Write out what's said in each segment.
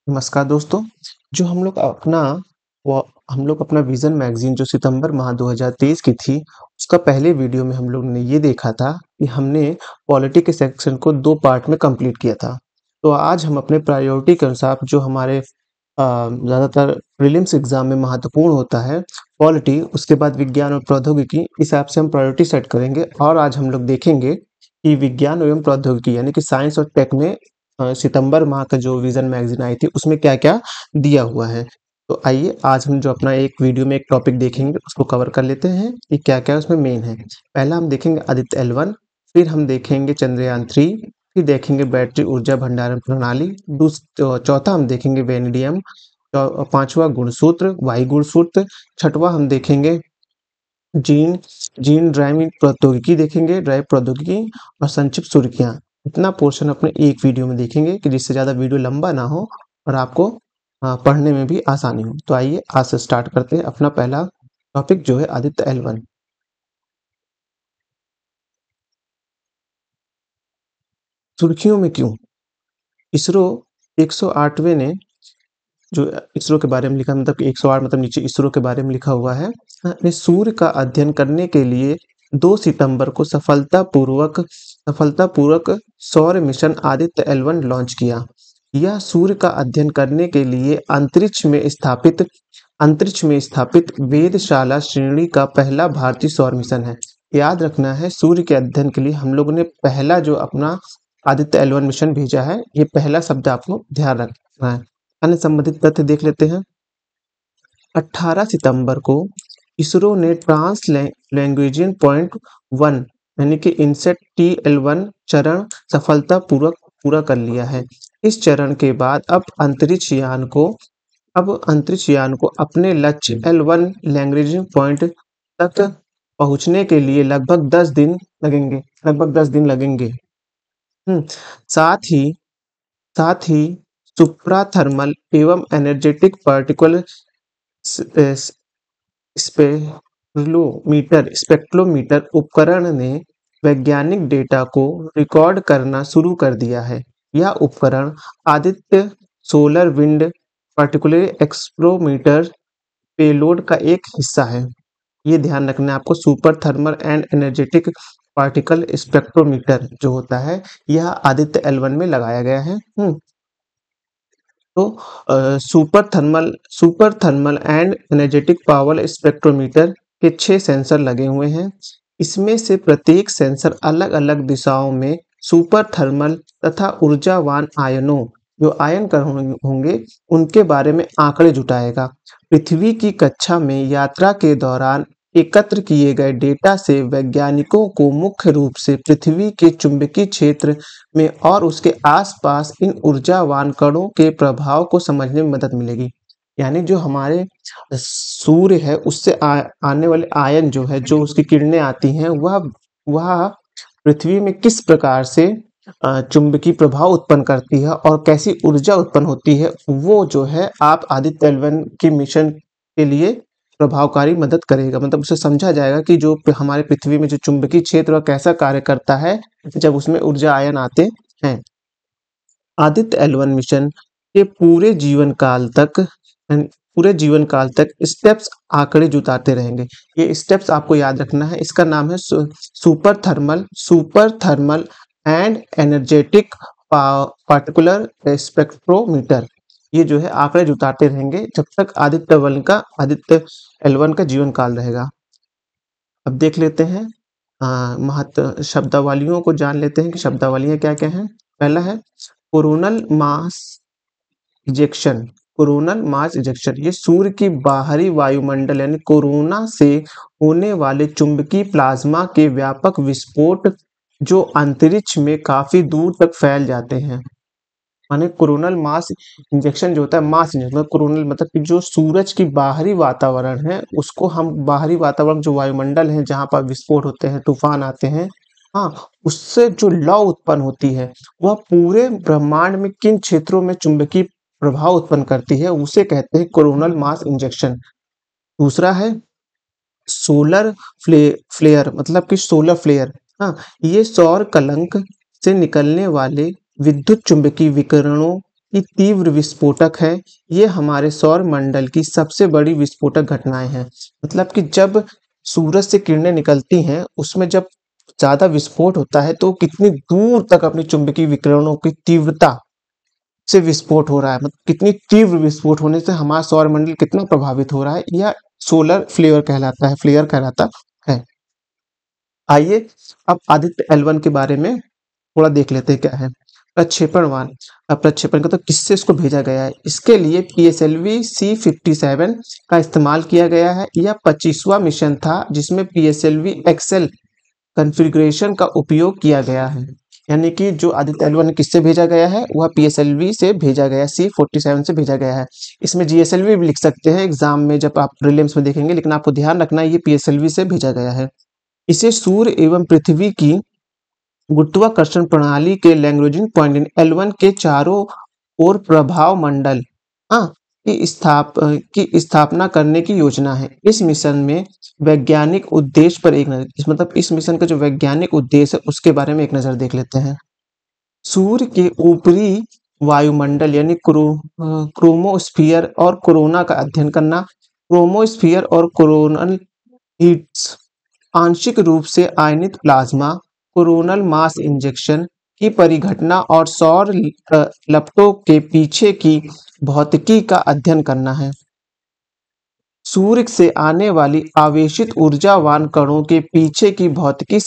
नमस्कार दोस्तों, जो हम लोग अपना विज़न मैगज़ीन जो सितंबर माह 2023 की थी, उसका पहले वीडियो में हम लोग ने ये देखा था कि हमने पॉलिटी के सेक्शन को 2 पार्ट में कंप्लीट किया था। तो आज हम अपने प्रायोरिटी के अनुसार जो हमारे ज़्यादातर प्रीलिम्स एग्ज़ाम में महत्वपूर्ण होता है, पॉलिटी, उसके बाद विज्ञान और प्रौद्योगिकी, इस हिसाब से हम प्रायोरिटी सेट करेंगे और आज हम लोग देखेंगे कि विज्ञान एवं प्रौद्योगिकी यानी कि साइंस और टेक में सितंबर माह का जो विज़न मैगज़ीन आई थी, उसमें क्या-क्या दिया हुआ है। तो आइए आज हम जो अपना एक वीडियो में एक टॉपिक देखेंगे, उसको कवर कर लेते हैं कि क्या-क्या उसमें मेन है। पहला हम देखेंगे आदित्य L1, फिर हम देखेंगे चंद्रयान 3, फिर देखेंगे बैटरी ऊर्जा भंडारण प्रणाली, चौथा हम देखेंगे वेनेडियम, पाँचवाँ गुणसूत्र, वायु गुणसूत्र, छठवाँ हम देखेंगे जीन जीन ड्राइविंग प्रौद्योगिकी देखेंगे, ड्राइव प्रौद्योगिकी और संक्षिप्त सुर्खियाँ। इतना पोर्शन अपने एक वीडियो में देखेंगे कि जिससे ज़्यादा वीडियो लंबा ना हो और आपको पढ़ने में भी आसानी हो। तो आइए आज से स्टार्ट करते हैं अपना पहला टॉपिक जो है आदित्य L1। सुर्खियों में क्यों? इसरो 108वें ने जो इसरो के बारे में लिखा, मतलब कि 108 मतलब नीचे इसरो के बारे में लिखा हुआ है। ने सूर्य का अध्ययन करने के लिए 2 सितंबर को सफलतापूर्वक सौर मिशन आदित्य L1 लॉन्च किया। यह सूर्य का अध्ययन करने के लिए अंतरिक्ष में स्थापित वेधशाला श्रेणी का पहला भारतीय सौर मिशन है। याद रखना है, सूर्य के अध्ययन के लिए हम लोगों ने पहला जो अपना आदित्य L1 मिशन भेजा है, ये पहला शब्द आपको ध्यान रखना है। अन्य संबंधित तथ्य देख लेते हैं। 18 सितंबर को इसरो ने ट्रांस लैंग्वेजियन पॉइंट 1 यानी कि इनसेट TL1 चरण सफलतापूर्वक पूरा कर लिया है। इस चरण के बाद अब अंतरिक्ष यान को अपने लक्ष्य L1 लैंग्वेजियन पॉइंट तक पहुंचने के लिए लगभग 10 दिन लगेंगे। साथ ही साथ ही सुप्राथर्मल एवं एनर्जेटिक पार्टिकल स्पेक्ट्रोमीटर उपकरण ने वैज्ञानिक डेटा को रिकॉर्ड करना शुरू कर दिया है। यह उपकरण आदित्य सोलर विंड पार्टिकुलर एक्सप्लोमीटर पेलोड का एक हिस्सा है। ये ध्यान रखना है आपको, super thermal and energetic particle spectrometer जो होता है, यह आदित्य L1 में लगाया गया है। तो super thermal and energetic power spectrometer के 6 सेंसर लगे हुए हैं। इसमें से प्रत्येक सेंसर अलग-अलग दिशाओं में सुपर थर्मल तथा ऊर्जावान आयनों, जो आयन कण होंगे, उनके बारे में आंकड़े जुटाएगा। पृथ्वी की कक्षा में यात्रा के दौरान एकत्र किए गए डेटा से वैज्ञानिकों को मुख्य रूप से पृथ्वी के चुंबकीय क्षेत्र में और उसके आसपास इन ऊर्जावान कणों के प्रभाव को समझने में मदद मिलेगी। यानी जो हमारे सूर्य है, उससे आने वाले आयन जो है, जो उसकी किरणें आती हैं, वह पृथ्वी में किस प्रकार से चुंबकीय प्रभाव उत्पन्न करती है और कैसी ऊर्जा उत्पन्न होती है, वो जो है आप आदित्य L1 की मिशन के लिए प्रभावकारी मदद करेगा। मतलब उसे समझा जाएगा कि जो हमारे पृथ्वी में जो चुंबकीय क्षेत्र वह कैसा कार्य करता है जब उसमें ऊर्जा आयन आते हैं। आदित्य L1 मिशन के पूरे जीवन काल तक स्टेप्स आंकड़े जुटाते रहेंगे। ये स्टेप्स आपको याद रखना है। इसका नाम है super thermal and energetic particular spectrometer. ये जो है आंकड़े जुटाते रहेंगे जब तक आदित्य L1 का जीवन काल रहेगा। अब देख लेते हैं महत्व शब्दावलियों को जान लेते हैं कि शब्दावलियां क्या-क्या हैं। पहला है coronal mass ejection. Coronal mass ejection ये सूर्य की बाहरी वायुमंडल यानी कोरोना से होने वाले चुंबकीय प्लाज्मा के व्यापक विस्फोट जो अंतरिक्ष में काफी दूर तक फैल जाते हैं। माने कोरोनल मास इंजेक्शन जो होता है, मास इंजेक्शन मतलब कोरोनल मतलब कि जो सूरज की बाहरी वातावरण है, उसको हम बाहरी वातावरण जो वायुमंडल है, जहाँ पर विस्फोट होते हैं, तूफान आते हैं, हाँ, उससे जो लौ उत्पन्न होती है, वह पूरे ब्रह्मांड में किन क्षेत्रों में चुंबकीय प्रभाव उत्पन्न करती है, उसे कहते हैं कोरोनल मास इंजेक्शन। दूसरा है सोलर फ्लेयर मतलब कि सोलर फ्लेयर। हाँ, ये सौर कलंक से निकलने वाले विद्युत चुंबकीय विकिरणों कि तीव्र विस्फोटक है। ये हमारे सौर मंडल की सबसे बड़ी विस्फोटक घटनाएं हैं। मतलब कि जब सूरज से किरणें निकलती हैं, उसमें जब ज़्यादा विस्फोट होता है तो कितनी दूर तक अपनी चुंबकीय विकिरणों की तीव्रता से विस्फोट हो रहा है, मतलब कितनी तीव्र विस्फोट होने से हमारा सौरमंडल कितना प्रभावित हो रहा है, यह सोलर फ्लेयर कहलाता है। आइए अब आदित्य L1 के बारे में थोड़ा देख लेते हैं क्या है। प्रक्षेपणवान, अब प्रक्षेपण का तो किससे इसको भेजा गया है, इसके लिए PSLV C57 का इस्तेमाल किया गया है। यह 25वां मिशन था जिसमें PSLV XL कॉन्फ़िगरेशन का उपयोग किया गया है। यानी कि जो आदित्य L1 किससे भेजा गया है, वह PSLV से भेजा गया है, C47 से भेजा गया है। इसमें GSLV भी लिख सकते हैं एग्जाम में जब आप प्रीलिम्स में देखेंगे, लेकिन आपको ध्यान रखना है ये PSLV से भेजा गया है। इसे सूर्य एवं पृथ्वी की गुरुत्वाकर्षण प्रणाली के लैग्रेंजियन पॉइंट L1 के चारों ओर प्रभाव मंडल हाँ की स्थापना करने की योजना है। इस मिशन में वैज्ञानिक उद्देश्य पर एक नजर, मतलब इस मिशन का जो वैज्ञानिक उद्देश्य है उसके बारे में एक नजर देख लेते हैं। सूर्य के ऊपरी वायुमंडल यानी क्रोमोस्फियर और कोरोना का अध्ययन करना। क्रोमोस्फियर और कोरोनल हीट्स आंशिक रूप से आयनित प्लाज्मा, कोरोनल मास इंजेक्शन की परिघटना और सौर लपटों के पीछे की भौतिकी का अध्ययन करना है। सूर्य से आने वाली आवेशित ऊर्जावान कणों के पीछे की भौतिकी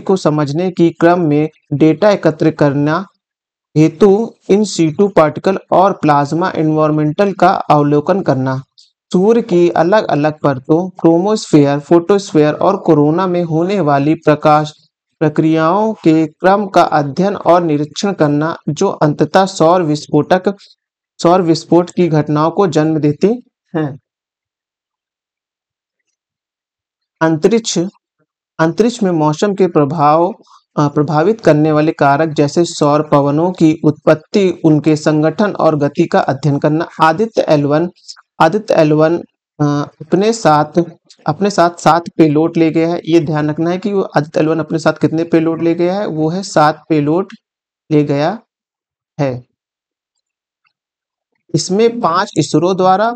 को समझने की क्रम में डेटा एकत्र करना हेतु इन सीटू पार्टिकल और प्लाज्मा एनवायरमेंटल का अवलोकन करना। सूर्य की अलग अलग परतों क्रोमोस्फेयर, फोटोस्फेयर और कोरोना में होने वाली प्रकाश प्रक्रियाओं के क्रम का अध्ययन और निरीक्षण करना जो अंततः सौर विस्फोट की घटनाओं को जन्म देती हैं। अंतरिक्ष अंतरिक्ष में मौसम के प्रभावित करने वाले कारक जैसे सौर पवनों की उत्पत्ति, उनके संगठन और गति का अध्ययन करना। आदित्य L1 अपने साथ 7 पेलोड ले गया है। ये ध्यान रखना है कि वो आदित्य L1 अपने साथ कितने पेलोड ले गया है, वो है 7 पेलोड ले गया है। इसमें 5 इसरो द्वारा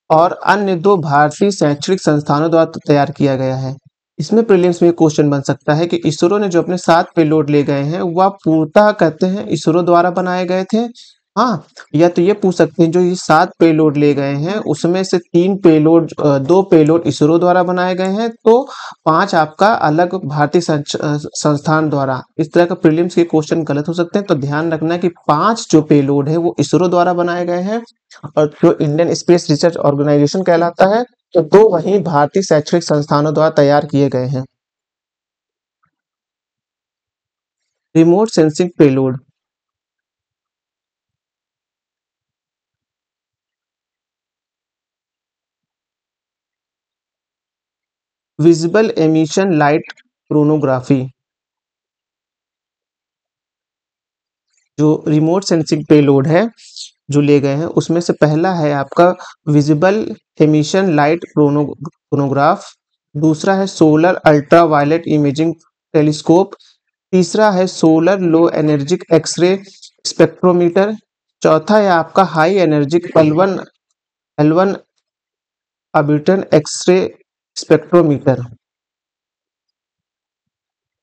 और अन्य 2 भारतीय शैक्षणिक संस्थानों द्वारा तैयार किया गया है। इसमें प्रीलिम्स में क्वेश्चन बन सकता है कि इसरो ने जो अपने 7 पेलोड ले गए हैं वह पूर्णतः कहते हैं इसरो द्वारा बनाए गए थे, हाँ, या तो ये पूछ सकते हैं जो ये 7 पेलोड ले गए हैं उसमें से 2 पेलोड इसरो द्वारा बनाए गए हैं, तो 5 आपका अलग भारतीय संस्थान द्वारा। इस तरह का प्रीलिम्स के क्वेश्चन गलत हो सकते हैं, तो ध्यान रखना है कि 5 जो पेलोड है वो इसरो द्वारा बनाए गए हैं और जो इंडियन स्पेस रिसर्च ऑर्गेनाइजेशन कहलाता है, तो 2 वहीं भारतीय शैक्षणिक संस्थानों द्वारा तैयार किए गए हैं। Remote sensing payload, visible emission light coronagraphy, जो रिमोट सेंसिंग पेलोड है जो ले गए हैं उसमें से पहला है आपका विजिबल एमिशन लाइट क्रोनोग्राफ, दूसरा है solar ultraviolet imaging telescope, तीसरा है solar low energetic x-ray spectrometer, चौथा है आपका high energetic L1 orbital x-ray spectrometer.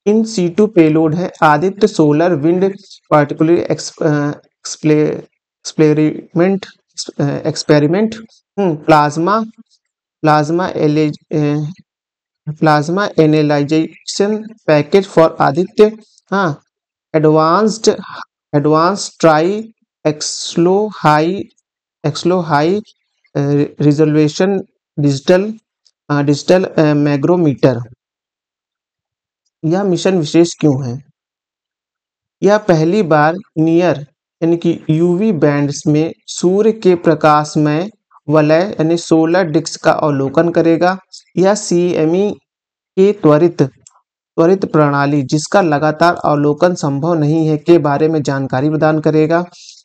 In situ payload है Aditya solar wind particular experiment, plasma plasma analysation package for Aditya, हाँ, advanced tri axial high resolution digital magnetometer. यह mission विशेष क्यों है? यह पहली बार नियर यानी कि यूवी बैंड्स में सूर्य के प्रकाशमय वलय यानी सोलर डिस्क का अवलोकन करेगा। यह CME के त्वरित प्रणाली जिसका लगातार अवलोकन संभव नहीं है के बारे में जानकारी प्रदान करेगा।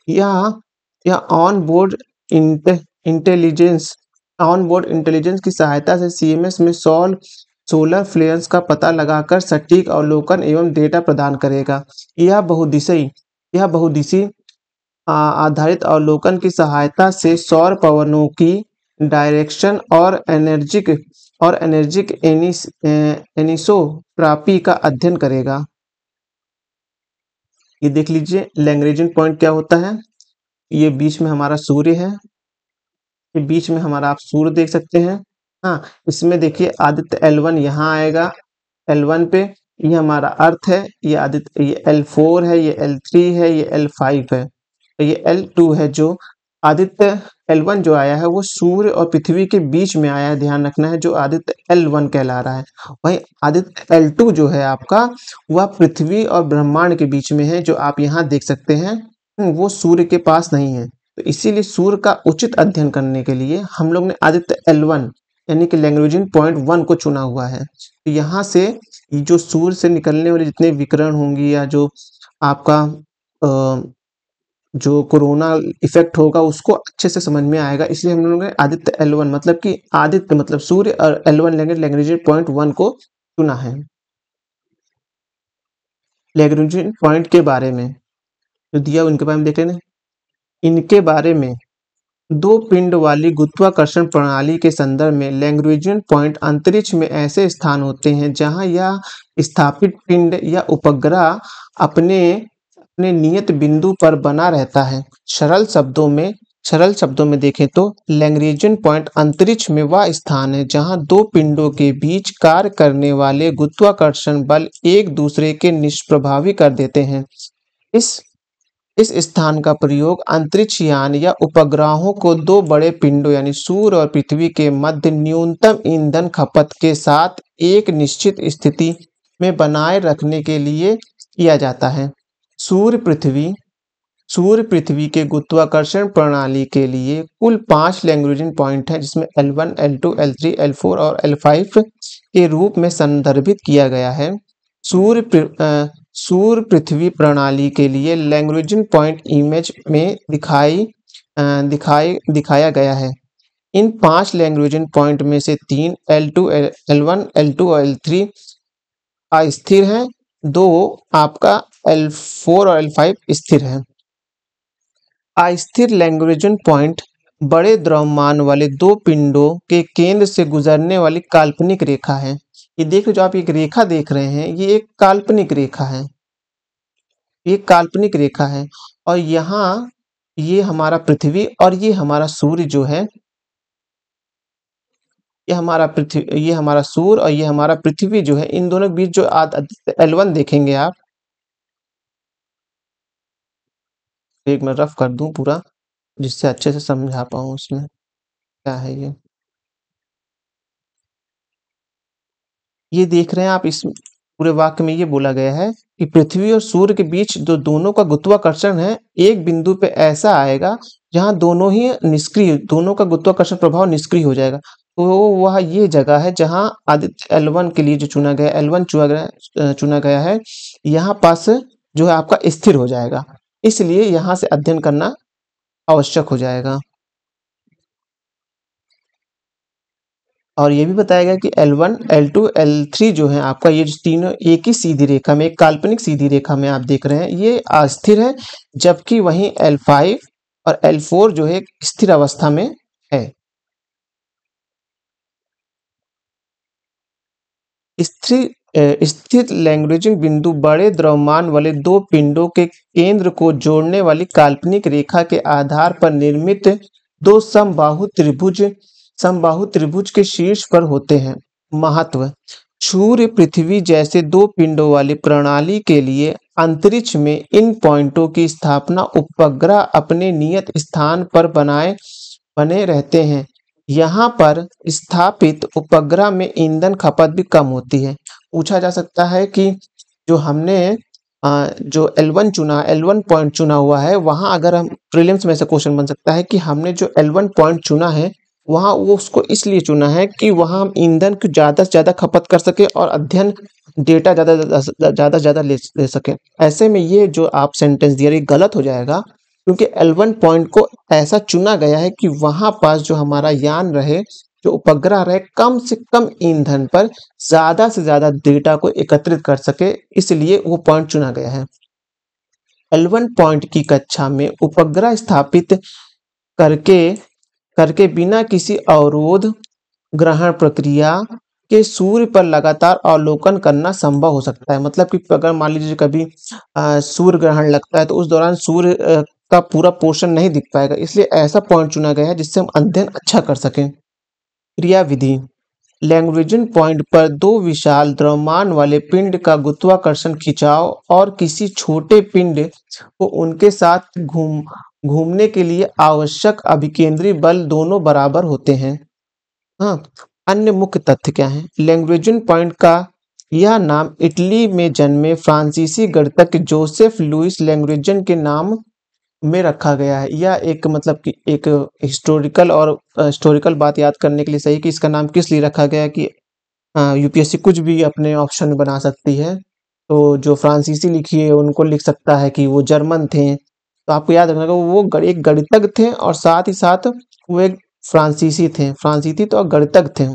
यह ऑन बोर्ड इंटेलिजेंस की सहायता से CMS में सोलर फ्लेयर्स का पता लगाकर सटीक अवलोकन एवं डेटा प्रदान करेगा। यह बहुदिशी आधारित अवलोकन की सहायता से सौर पवनों की डायरेक्शन और एनर्जिक एनिसोट्रॉपी का अध्ययन करेगा। ये देख लीजिए लैग्रेंजियन पॉइंट क्या होता है। ये बीच में हमारा सूर्य है, ये बीच में हमारा आप सूर्य देख सकते हैं। हाँ, इसमें देखिए आदित्य L1 यहाँ आएगा, L1 पे ये हमारा अर्थ है, ये आदित्य, ये L4 है, ये L3 है, ये L5 है, ये L2 है। जो आदित्य L1 जो आया है वो सूर्य और पृथ्वी के बीच में आया है, ध्यान रखना है, जो आदित्य L1 कहला रहा है। वहीं आदित्य L2 जो है आपका, वह पृथ्वी और ब्रह्मांड के बीच में है, जो आप यहाँ देख सकते हैं। वो सूर्य के पास नहीं है। तो इसीलिए सूर्य का उचित अध्ययन करने के लिए हम लोग ने आदित्य L1 यानी कि लैग्रेंजियन पॉइंट 1 को चुना हुआ है। तो यहाँ से जो सूर्य से निकलने वाले जितने विकिरण होंगी या जो आपका जो कोरोना इफेक्ट होगा उसको अच्छे से समझ में आएगा। इसलिए हम लोगों ने आदित्य L1 मतलब कि आदित्य मतलब सूर्य और L1 लैग्रेंजियन पॉइंट 1 को चुना है। लैग्रेंजियन पॉइंट के बारे में जो दिया उनके बारे में देख लेना। इनके बारे में दो पिंड वाली गुरुत्वाकर्षण प्रणाली के संदर्भ में लैग्रेंजियन पॉइंट अंतरिक्ष में ऐसे स्थान होते हैं जहां यह स्थापित पिंड या उपग्रह अपने नियत बिंदु पर बना रहता है। सरल शब्दों में देखें तो लैग्रेंजियन पॉइंट अंतरिक्ष में वह स्थान है जहां दो पिंडों के बीच कार्य करने वाले गुरुत्वाकर्षण बल एक दूसरे के निष्प्रभावी कर देते हैं। इस स्थान का प्रयोग अंतरिक्ष यान या उपग्रहों को दो बड़े पिंडों यानी सूर्य और पृथ्वी के मध्य न्यूनतम ईंधन खपत के साथ एक निश्चित स्थिति में बनाए रखने के लिए किया जाता है। सूर्य पृथ्वी के गुरुत्वाकर्षण प्रणाली के लिए कुल 5 लैग्रेंजियन पॉइंट हैं, जिसमें L1, L2, L3, L4 और L5 के रूप में संदर्भित किया गया है। सूर्य पृथ्वी प्रणाली के लिए लैग्रेंजियन पॉइंट इमेज में दिखाया गया है। इन 5 लैग्रेंजियन पॉइंट में से 3 L1, L2 और L3 अस्थिर हैं, 2 आपका L4 और L5 स्थिर है। अस्थिर लैग्रेंजियन पॉइंट बड़े द्रव्यमान वाले दो पिंडों के केंद्र से गुजरने वाली काल्पनिक रेखा है। ये देख जो आप एक रेखा देख रहे हैं, ये एक काल्पनिक रेखा है, ये काल्पनिक रेखा है। और यहाँ ये हमारा पृथ्वी और ये हमारा सूर्य जो है, ये हमारा सूर्य और ये हमारा पृथ्वी जो है, इन दोनों के बीच जो L1 देखेंगे आप, एक मैं रफ कर दूं पूरा जिससे अच्छे से समझा पाऊं उसमें क्या है। ये देख रहे हैं आप, इस पूरे वाक्य में ये बोला गया है कि पृथ्वी और सूर्य के बीच जो दोनों का गुरुत्वाकर्षण है एक बिंदु पे ऐसा आएगा जहां दोनों का गुरुत्वाकर्षण प्रभाव निष्क्रिय हो जाएगा। तो वह ये जगह है जहां आदित्य L1 के लिए जो चुना गया है, यहाँ पास जो है आपका स्थिर हो जाएगा। इसलिए यहाँ से अध्ययन करना आवश्यक हो जाएगा। और ये भी बताया गया कि L1, L2, L3 जो है आपका, ये तीनों एक ही सीधी रेखा में, एक काल्पनिक सीधी रेखा में आप देख रहे हैं, ये अस्थिर है, जबकि वहीं L5 और L4 जो है स्थिर अवस्था में है। स्थिर लैग्रेंजियन बिंदु बड़े द्रव्यमान वाले दो पिंडों के केंद्र को जोड़ने वाली काल्पनिक रेखा के आधार पर निर्मित दो समबाहु त्रिभुज के शीर्ष पर होते हैं। महत्व: सूर्य पृथ्वी जैसे दो पिंडों वाली प्रणाली के लिए अंतरिक्ष में इन पॉइंटों की स्थापना उपग्रह अपने नियत स्थान पर बने रहते हैं। यहाँ पर स्थापित उपग्रह में ईंधन खपत भी कम होती है। पूछा जा सकता है कि जो हमने जो L1 पॉइंट चुना हुआ है, वहां अगर हम प्रीलिम्स में से क्वेश्चन बन सकता है कि हमने जो L1 पॉइंट चुना है वहां वो उसको इसलिए चुना है कि वहां हम ईंधन की ज्यादा से ज्यादा खपत कर सके और अध्ययन डेटा ज्यादा ले सके। ऐसे में ये जो आप सेंटेंस दिया ये गलत हो जाएगा, क्योंकि L1 पॉइंट को ऐसा चुना गया है कि वहां पास जो हमारा यान रहे, जो उपग्रह रहे, कम से कम ईंधन पर ज्यादा से ज्यादा डेटा को एकत्रित कर सके, इसलिए वो पॉइंट चुना गया है। L1 पॉइंट की कक्षा में उपग्रह स्थापित करके करके बिना किसी अवरोध ग्रहण प्रक्रिया के सूर्य पर लगातार अवलोकन करना संभव हो सकता है। मतलब कि अगर मान लीजिए कभी सूर्य ग्रहण लगता है तो उस दौरान सूर्य का पूरा पोर्शन नहीं दिख पाएगा, इसलिए ऐसा पॉइंट चुना गया है जिससे हम अध्ययन अच्छा कर सकें। क्रियाविधि। लैग्रेंजियन पॉइंट पर दो विशाल द्रव्यमान वाले पिंड का गुरुत्वाकर्षण खिंचाव और किसी छोटे पिंड को उनके साथ घूमने के लिए आवश्यक अभिकेंद्री बल दोनों बराबर होते हैं। हाँ, अन्य मुख्य तथ्य क्या हैं? लैग्रेंजियन पॉइंट का यह नाम इटली में जन्मे फ्रांसीसी गणितज्ञ जोसेफ लुइस लैग्रेंजियन के नाम में रखा गया है। यह एक मतलब कि एक हिस्टोरिकल बात याद करने के लिए सही कि इसका नाम किस लिए रखा गया है कि यूपीएससी कुछ भी अपने ऑप्शन में बना सकती है। तो जो फ्रांसीसी लिखी है उनको लिख सकता है कि वो जर्मन थे। तो आपको याद रखना वो एक गणितज्ञ थे और साथ ही साथ वो एक फ्रांसीसी थे। फ्रांसीसी तो गणितज्ञ थे,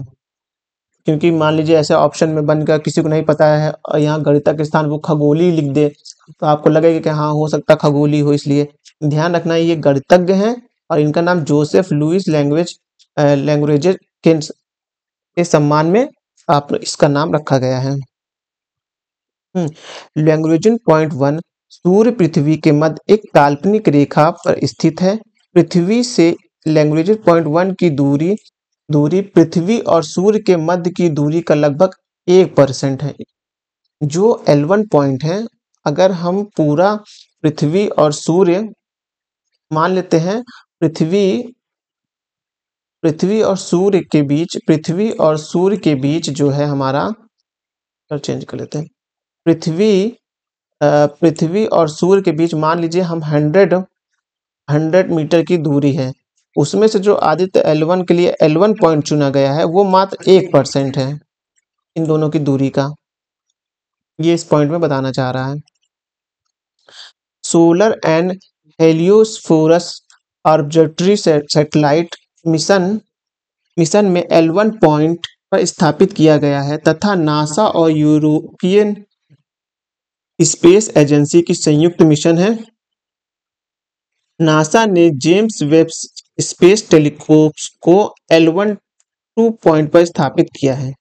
क्योंकि मान लीजिए ऐसे ऑप्शन में बन गया किसी को नहीं पता है और यहाँ गणितज्ञ के स्थान वो खगोली लिख दे तो आपको लगेगा कि हाँ हो सकता खगोली हो, इसलिए ध्यान रखना ये गणितज्ञ हैं और इनका नाम जोसेफ लुइस लैग्रेंज के सम्मान में आप इसका नाम रखा गया है। लैग्रेंजियन पॉइंट 1 सूर्य पृथ्वी के मध्य एक काल्पनिक रेखा पर स्थित है। पृथ्वी से लैग्रेंजियन पॉइंट 1 की दूरी पृथ्वी और सूर्य के मध्य की दूरी का लगभग 1% है। जो L1 पॉइंट है, अगर हम पूरा पृथ्वी और सूर्य मान लेते हैं, पृथ्वी और सूर्य के बीच जो है हमारा चेंज कर लेते हैं। पृथ्वी और सूर्य के बीच मान लीजिए हम 100 मीटर की दूरी है। उसमें से जो आदित्य L1 के लिए L1 पॉइंट चुना गया है वो मात्र 1% है इन दोनों की दूरी का। ये इस पॉइंट में बताना चाह रहा है। Solar and heliospheric observatory satellite mission में L1 पॉइंट पर स्थापित किया गया है तथा नासा और यूरोपियन स्पेस एजेंसी की संयुक्त मिशन है। नासा ने जेम्स वेब स्पेस टेलीस्कोप को L1 पॉइंट पर स्थापित किया है।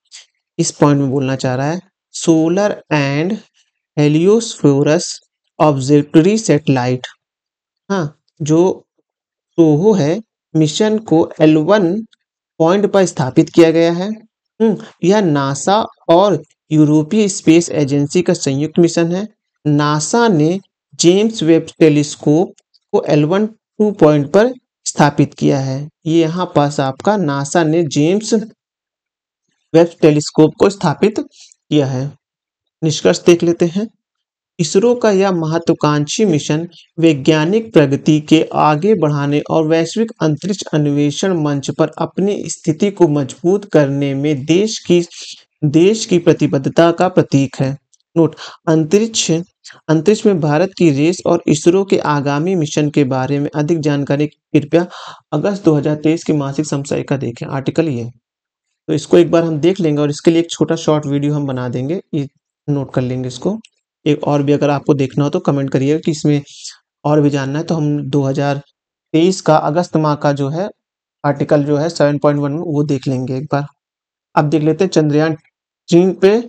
इस पॉइंट में बोलना चाह रहा है solar and heliospheric observatory satellite, हाँ, जो सोहो है, मिशन को L1 पॉइंट पर स्थापित किया गया है। यह नासा और यूरोपीय स्पेस एजेंसी का संयुक्त मिशन है। नासा ने जेम्स वेब टेलीस्कोप को L1 पॉइंट पर स्थापित किया है। ये यहाँ पास आपका नासा ने जेम्स वेब टेलीस्कोप को स्थापित किया है। निष्कर्ष देख लेते हैं। इसरो का यह महत्वाकांक्षी मिशन वैज्ञानिक प्रगति के आगे बढ़ाने और वैश्विक अंतरिक्ष अन्वेषण मंच पर अपनी स्थिति को मजबूत करने में देश की प्रतिबद्धता का प्रतीक है। नोट: अंतरिक्ष में भारत की रेस और इसरो के आगामी मिशन के बारे में अधिक जानकारी कृपया अगस्त 2023 की मासिक समसामयिका देखें। आर्टिकल ये, तो इसको एक बार हम देख लेंगे और इसके लिए एक छोटा शॉर्ट वीडियो हम बना देंगे, ये नोट कर लेंगे इसको। एक और भी अगर आपको देखना हो तो कमेंट करिएगा कि इसमें और भी जानना है, तो हम 2023 का अगस्त माह का जो है आर्टिकल जो है 7.1 वो देख लेंगे एक बार। अब देख लेते हैं चंद्रयान 3 पे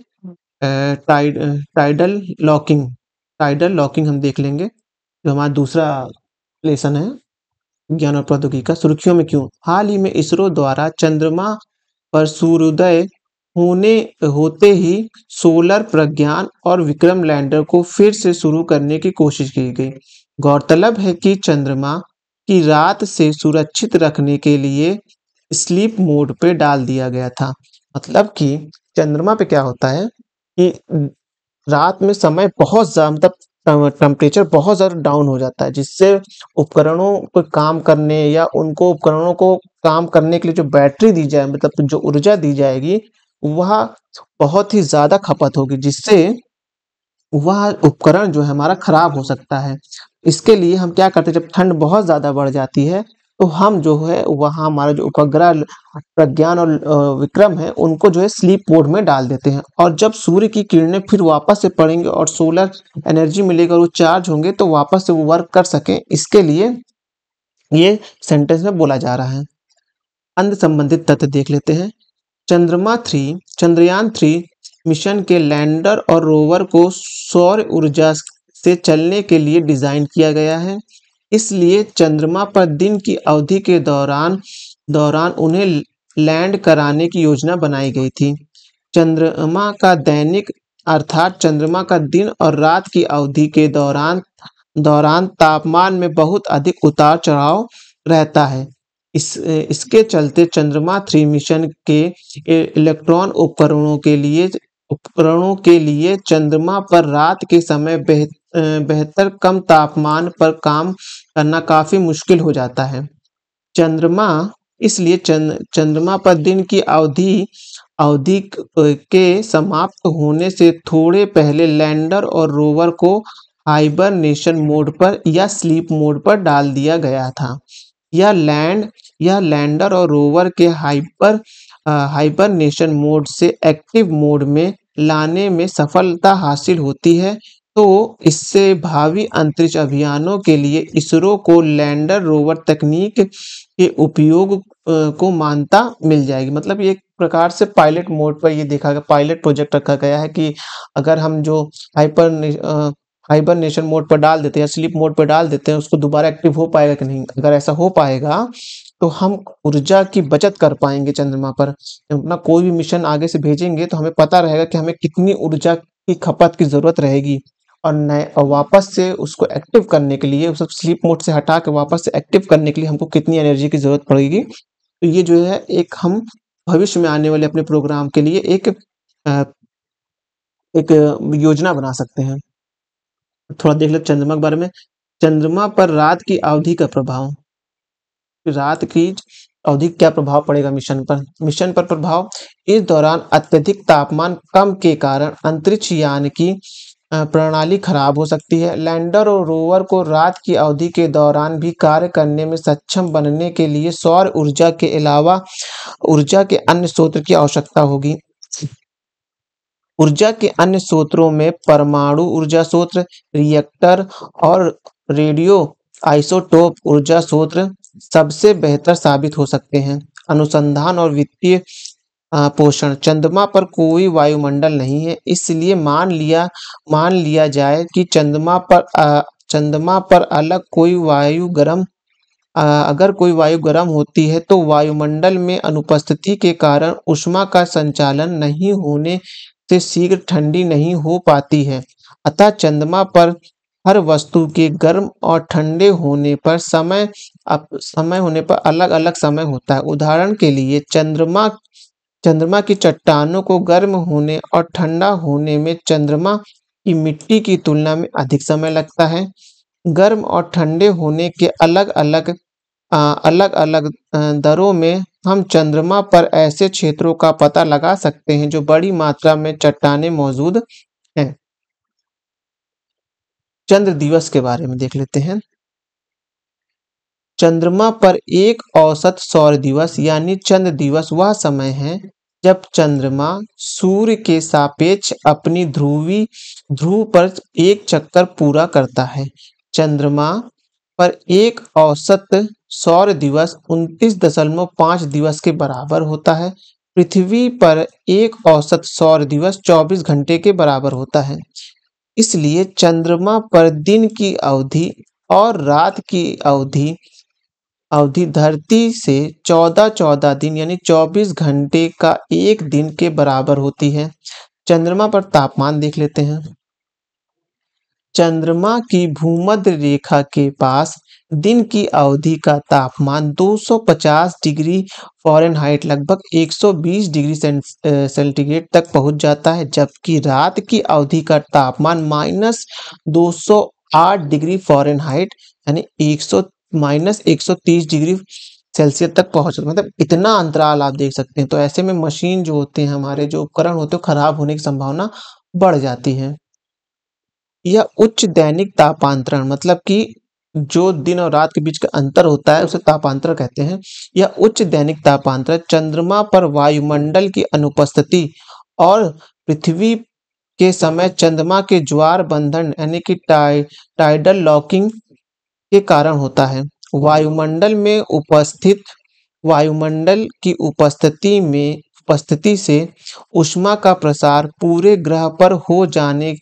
टाइडल लॉकिंग हम देख लेंगे, जो हमारा दूसरा लेसन है विज्ञान और प्रौद्योगिकी का। सुर्खियों में क्यों? हाल ही में इसरो द्वारा चंद्रमा पर सूर्योदय होते ही सोलर प्रज्ञान और विक्रम लैंडर को फिर से शुरू करने की कोशिश की गई। गौरतलब है कि चंद्रमा की रात से सुरक्षित रखने के लिए स्लीप मोड पे डाल दिया गया था। मतलब कि चंद्रमा पे क्या होता है कि रात में समय बहुत ज्यादा, मतलब टेम्परेचर बहुत ज़्यादा डाउन हो जाता है, जिससे उपकरणों को काम करने या उनको उपकरणों को काम करने के लिए जो बैटरी दी जाए, मतलब जो ऊर्जा दी जाएगी, वह बहुत ही ज़्यादा खपत होगी, जिससे वह उपकरण जो है हमारा खराब हो सकता है। इसके लिए हम क्या करते हैं, जब ठंड बहुत ज़्यादा बढ़ जाती है तो हम जो है वहाँ हमारा जो उपग्रह प्रज्ञान और विक्रम है उनको जो है स्लीप मोड में डाल देते हैं, और जब सूर्य की किरणें फिर वापस से पड़ेंगे और सोलर एनर्जी मिलेगी और वो चार्ज होंगे तो वापस से वो वर्क कर सकें, इसके लिए ये सेंटेंस में बोला जा रहा है। अन्य संबंधित तथ्य देख लेते हैं। चंद्रयान 3 मिशन के लैंडर और रोवर को सौर ऊर्जा से चलने के लिए डिजाइन किया गया है, इसलिए चंद्रमा पर दिन की अवधि के दौरान दौरान उन्हें लैंड कराने की योजना बनाई गई थी। चंद्रमा का दैनिक अर्थात चंद्रमा का दिन और रात की अवधि के दौरान दौरान तापमान में बहुत अधिक उतार चढ़ाव रहता है। इसके चलते चंद्रमा 3 मिशन के इलेक्ट्रॉन उपकरणों के लिए चंद्रमा पर रात के समय बेहतर कम तापमान पर काम करना काफी मुश्किल हो जाता है। चंद्रमा इसलिए चंद्रमा पर दिन की अवधि अवधि के समाप्त होने से थोड़े पहले लैंडर और रोवर को हाइबरनेशन मोड पर या स्लीप मोड पर डाल दिया गया था। यह लैंडर और रोवर के हाइबरनेशन मोड से एक्टिव मोड में लाने में सफलता हासिल होती है, तो इससे भावी अंतरिक्ष अभियानों के लिए इसरो को लैंडर रोवर तकनीक के उपयोग को मान्यता मिल जाएगी। मतलब ये एक प्रकार से पायलट मोड पर ये देखा गया, पायलट प्रोजेक्ट रखा गया है कि अगर हम जो हाइबरनेशन मोड पर डाल देते हैं या स्लीप मोड पर डाल देते हैं, उसको दोबारा एक्टिव हो पाएगा कि नहीं। अगर ऐसा हो पाएगा तो हम ऊर्जा की बचत कर पाएंगे चंद्रमा पर। अपना कोई भी मिशन आगे से भेजेंगे तो हमें पता रहेगा कि हमें कितनी ऊर्जा की खपत की जरूरत रहेगी, और वापस से उसको एक्टिव करने के लिए, उस स्लीप मोड से हटा के वापस से एक्टिव करने के लिए हमको कितनी एनर्जी की जरूरत पड़ेगी। तो ये जो है एक हम भविष्य में आने वाले अपने प्रोग्राम के लिए एक योजना बना सकते हैं। थोड़ा देख लेते चंद्रमा के बारे में। चंद्रमा पर रात की अवधि का प्रभाव, रात की अवधि क्या प्रभाव पड़ेगा मिशन पर प्रभाव। इस दौरान अत्यधिक तापमान कम के कारण अंतरिक्ष यान की प्रणाली खराब हो सकती है। लैंडर और रोवर को रात की अवधि के दौरान भी कार्य करने में सक्षम बनने के लिए सौर ऊर्जा के अलावा ऊर्जा के अन्य स्रोत की आवश्यकता होगी। ऊर्जा के अन्य स्रोतों में परमाणु ऊर्जा स्रोत, रिएक्टर और रेडियो आइसोटोप ऊर्जा स्रोत सबसे बेहतर साबित हो सकते हैं। अनुसंधान और वित्तीय पोषण। चंद्रमा पर कोई वायुमंडल नहीं है, इसलिए मान लिया जाए कि चंद्रमा पर अगर कोई वायु गर्म होती है तो वायुमंडल में अनुपस्थिति के कारण ऊष्मा का संचालन नहीं होने से शीघ्र ठंडी नहीं हो पाती है। अतः चंद्रमा पर हर वस्तु के गर्म और ठंडे होने पर अलग-अलग समय होता है। उदाहरण के लिए चंद्रमा की चट्टानों को गर्म होने और ठंडा होने में चंद्रमा की मिट्टी की तुलना में अधिक समय लगता है। गर्म और ठंडे होने के अलग-अलग दरों में हम चंद्रमा पर ऐसे क्षेत्रों का पता लगा सकते हैं जो बड़ी मात्रा में चट्टानें मौजूद हैं। चंद्र दिवस के बारे में देख लेते हैं। चंद्रमा पर एक औसत सौर दिवस यानी चंद्र दिवस वह समय है जब चंद्रमा सूर्य के सापेक्ष अपनी ध्रुव पर एक चक्कर पूरा करता है। चंद्रमा पर एक औसत सौर दिवस 29.5 दिवस के बराबर होता है। पृथ्वी पर एक औसत सौर दिवस 24 घंटे के बराबर होता है। इसलिए चंद्रमा पर दिन की अवधि और रात की अवधि धरती से 14 दिन यानी 24 घंटे का एक दिन के बराबर होती है। चंद्रमा पर तापमान देख लेते हैं। चंद्रमा की भूमध्य रेखा के पास दिन की अवधि का तापमान 250 डिग्री फ़ारेनहाइट लगभग 120 डिग्री सेंटीग्रेड तक पहुंच जाता है, जबकि रात की अवधि का तापमान -208 डिग्री फ़ारेनहाइट यानी -130 डिग्री सेल्सियस तक पहुंच जाता है। मतलब इतना अंतराल आप देख सकते हैं। तो ऐसे में मशीन जो होते हैं, हमारे जो उपकरण होते हैं, खराब होने की संभावना बढ़ जाती है। यह उच्च दैनिक तापांतरण मतलब कि जो दिन और रात के बीच का अंतर होता है उसे तापांतर कहते हैं। यह उच्च दैनिक तापांतर चंद्रमा पर वायुमंडल की अनुपस्थिति और पृथ्वी के समय चंद्रमा के ज्वार बंधन यानी कि टाइडल लॉकिंग के कारण होता है। वायुमंडल में उपस्थित वायुमंडल की उपस्थिति से ऊष्मा का प्रसार पूरे ग्रह पर हो जाने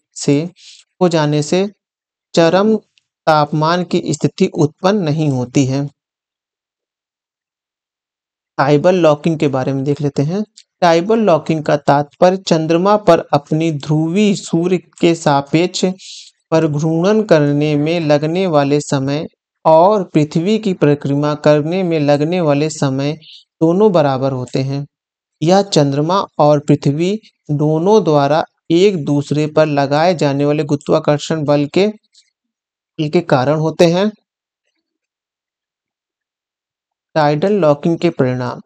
से चरम तापमान की स्थिति उत्पन्न नहीं होती है। टाइबल लॉकिंग के बारे में देख लेते हैं। टाइबल लॉकिंग का तात्पर्य चंद्रमा पर अपनी ध्रुवी सूर्य के सापेक्ष परिघूर्णन करने में लगने वाले समय और पृथ्वी की परिक्रमा करने में लगने वाले समय दोनों बराबर होते हैं। यह चंद्रमा और पृथ्वी दोनों द्वारा एक दूसरे पर लगाए जाने वाले गुरुत्वाकर्षण बल के कारण होते हैं। टाइडल लॉकिंग के परिणाम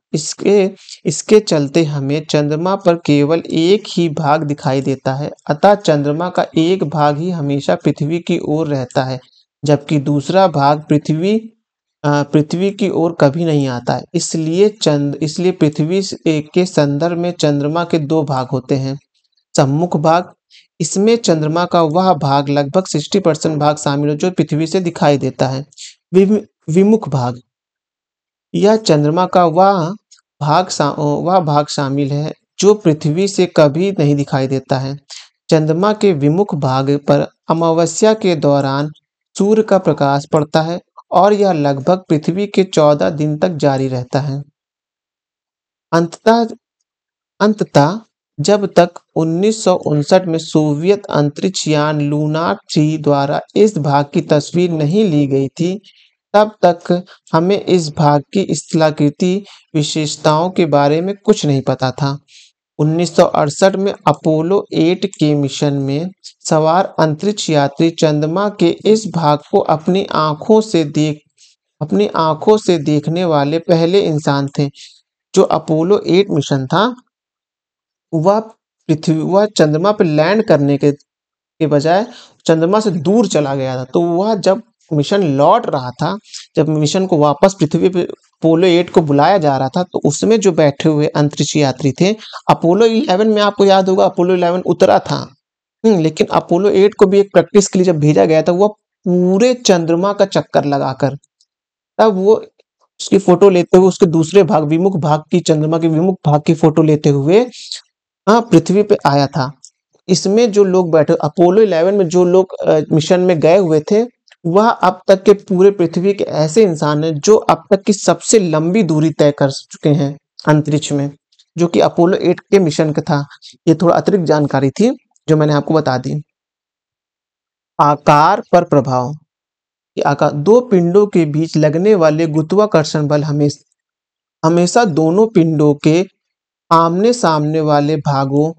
इसके चलते हमें चंद्रमा पर केवल एक ही भाग दिखाई देता है, अतः चंद्रमा का एक भाग ही हमेशा पृथ्वी की ओर रहता है, जबकि दूसरा भाग पृथ्वी की ओर कभी नहीं आता है। इसलिए पृथ्वी के संदर्भ में चंद्रमा के दो भाग होते हैं। सम्मुख भाग, इसमें चंद्रमा का वह भाग लगभग 60% भाग शामिल है जो पृथ्वी से दिखाई देता है। विमुख भाग, यह चंद्रमा का वह भाग शामिल है जो पृथ्वी से कभी नहीं दिखाई देता है। चंद्रमा के विमुख भाग पर अमावस्या के दौरान सूर्य का प्रकाश पड़ता है और यह लगभग पृथ्वी के 14 दिन तक जारी रहता है। अंततः जब तक 1959 में सोवियत अंतरिक्ष यान लूनार 3 द्वारा इस भाग की तस्वीर नहीं ली गई थी, तब तक हमें इस भाग की स्थलाकृति विशेषताओं के बारे में कुछ नहीं पता था। 1968 में अपोलो 8 के मिशन में सवार अंतरिक्ष यात्री चंद्रमा के इस भाग को अपनी आंखों से देखने वाले पहले इंसान थे। जो अपोलो 8 मिशन था वह चंद्रमा पर लैंड करने के बजाय चंद्रमा से दूर चला गया था। तो वह जब मिशन लौट रहा था, जब मिशन को वापस पृथ्वी पे अपोलो 8 को बुलाया जा रहा था, तो उसमें जो बैठे हुए अंतरिक्ष यात्री थे, अपोलो 11 में आपको याद होगा अपोलो 11 उतरा था। लेकिन अपोलो 8 को भी एक प्रैक्टिस के लिए जब भेजा गया था, वह पूरे चंद्रमा का चक्कर लगाकर तब वो उसकी फोटो लेते हुए उसके दूसरे भाग विमुख भाग की चंद्रमा के विमुख भाग की फोटो लेते हुए पृथ्वी पे आया था। इसमें जो लोग बैठे अपोलो 11 में जो लोग मिशन में गए हुए थे, वह अब तक के पूरे पृथ्वी के ऐसे इंसान हैं जो अब तक की सबसे लंबी दूरी तय कर चुके हैं अंतरिक्ष में, जो कि अपोलो 8 के मिशन का था। ये थोड़ा अतिरिक्त जानकारी थी जो मैंने आपको बता दी। आकार पर प्रभाव, आकार दो पिंडों के बीच लगने वाले गुरुत्वाकर्षण बल हमेशा दोनों पिंडों के आमने सामने वाले भागों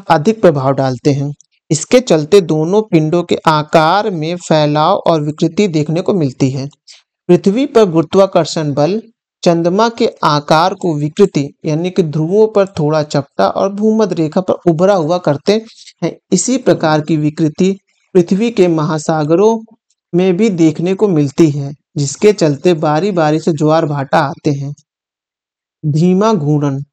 अधिक प्रभाव डालते हैं। इसके चलते दोनों पिंडों के आकार में फैलाव और विकृति देखने को मिलती है। पृथ्वी पर गुरुत्वाकर्षण बल चंद्रमा के आकार को विकृति यानी कि ध्रुवों पर थोड़ा चपटा और भूमध्य रेखा पर उभरा हुआ करते हैं। इसी प्रकार की विकृति पृथ्वी के महासागरों में भी देखने को मिलती है, जिसके चलते बारी बारी से ज्वार भाटा आते हैं। धीमा घूर्णन,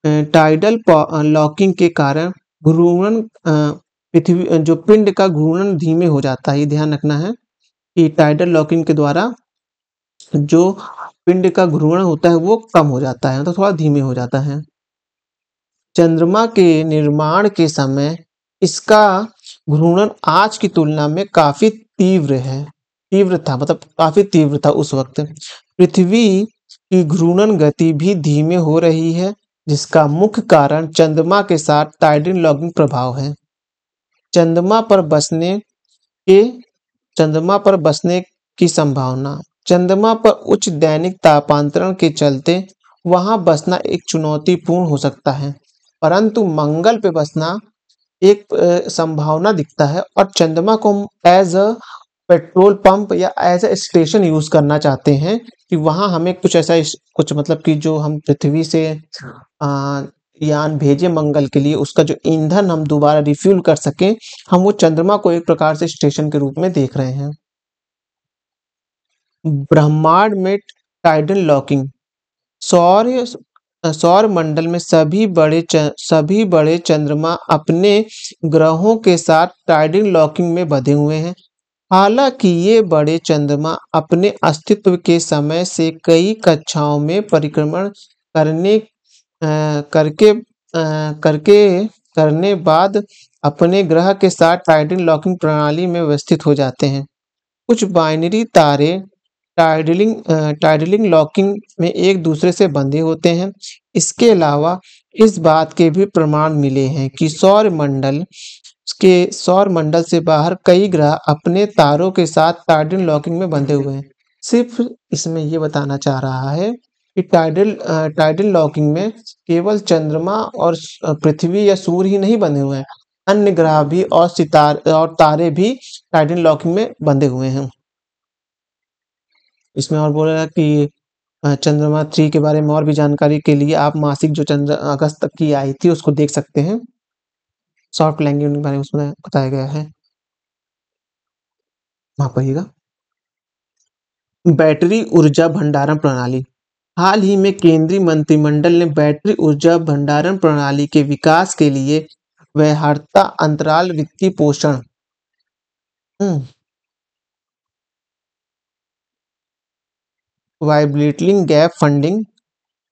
टाइडल लॉकिंग के कारण घूर्णन पृथ्वी जो पिंड का घूर्णन धीमे हो जाता है। ये ध्यान रखना है कि टाइडल लॉकिंग के द्वारा जो पिंड का घूर्णन होता है वो कम हो जाता है, तो थोड़ा धीमे हो जाता है। चंद्रमा के निर्माण के समय इसका घूर्णन आज की तुलना में काफी तीव्र था, मतलब काफी तीव्र था उस वक्त। पृथ्वी की घूर्णन गति भी धीमे हो रही है, जिसका मुख्य कारण चंद्रमा के साथ टाइडल लॉकिंग प्रभाव है। चंद्रमा पर बसने की संभावना, चंद्रमा पर उच्च दैनिक तापांतरण के चलते वहां बसना एक चुनौतीपूर्ण हो सकता है, परंतु मंगल पे बसना एक संभावना दिखता है। और चंद्रमा को हम एज अ पेट्रोल पंप या एज अ स्टेशन यूज करना चाहते हैं कि वहां हमें कुछ मतलब कि जो हम पृथ्वी से यान भेजे मंगल के लिए, उसका जो ईंधन हम दोबारा रिफ्यूल कर सकें, हम वो चंद्रमा को एक प्रकार से स्टेशन के रूप में देख रहे हैं। ब्रह्मांड में टाइडल लॉकिंग। सौर सौर मंडल में सभी बड़े चंद्रमा अपने ग्रहों के साथ टाइडल लॉकिंग में बंधे हुए हैं। हालांकि ये बड़े चंद्रमा अपने अस्तित्व के समय से कई कक्षाओं में परिक्रमण करने करके करने बाद अपने ग्रह के साथ टाइडल लॉकिंग प्रणाली में व्यवस्थित हो जाते हैं। कुछ बाइनरी तारे टाइडलिंग लॉकिंग में एक दूसरे से बंधे होते हैं। इसके अलावा इस बात के भी प्रमाण मिले हैं कि सौर मंडल से बाहर कई ग्रह अपने तारों के साथ टाइडल लॉकिंग में बंधे हुए हैं। सिर्फ इसमें ये बताना चाह रहा है कि टाइडल लॉकिंग में केवल चंद्रमा और पृथ्वी या सूर्य ही नहीं बंधे हुए हैं, अन्य ग्रह भी और सितारे और तारे भी टाइडल लॉकिंग में बंधे हुए हैं। इसमें और बोल रहा है कि चंद्रमा 3 के बारे में और भी जानकारी के लिए आप मासिक जो अगस्त तक की आई थी उसको देख सकते हैं। सॉफ्ट लैंगिंग के बारे में उसमें बताया गया है। वहाँ पढ़िएगा। बैटरी ऊर्जा भंडारण प्रणाली। हाल ही में केंद्रीय मंत्रिमंडल ने बैटरी ऊर्जा भंडारण प्रणाली के विकास के लिए व्यवहार्यता अंतराल वित्तीय पोषण वाइब्रेटिंग गैप फंडिंग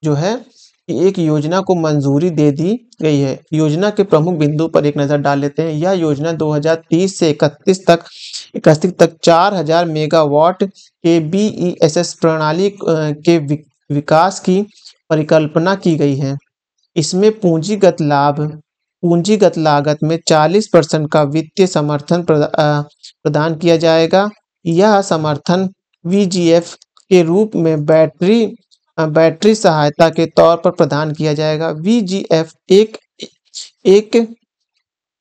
जो है एक योजना को मंजूरी दे दी गई है। योजना के प्रमुख बिंदु पर एक नजर डाल लेते हैं। यह योजना 2030 से 31 तक 4000 मेगावाट के BESS प्रणाली के विकास की परिकल्पना की गई है। इसमें पूंजीगत लागत में 40% का वित्तीय समर्थन प्रदान किया जाएगा। यह समर्थन VGF के रूप में बैटरी सहायता के तौर पर प्रदान किया जाएगा। VGF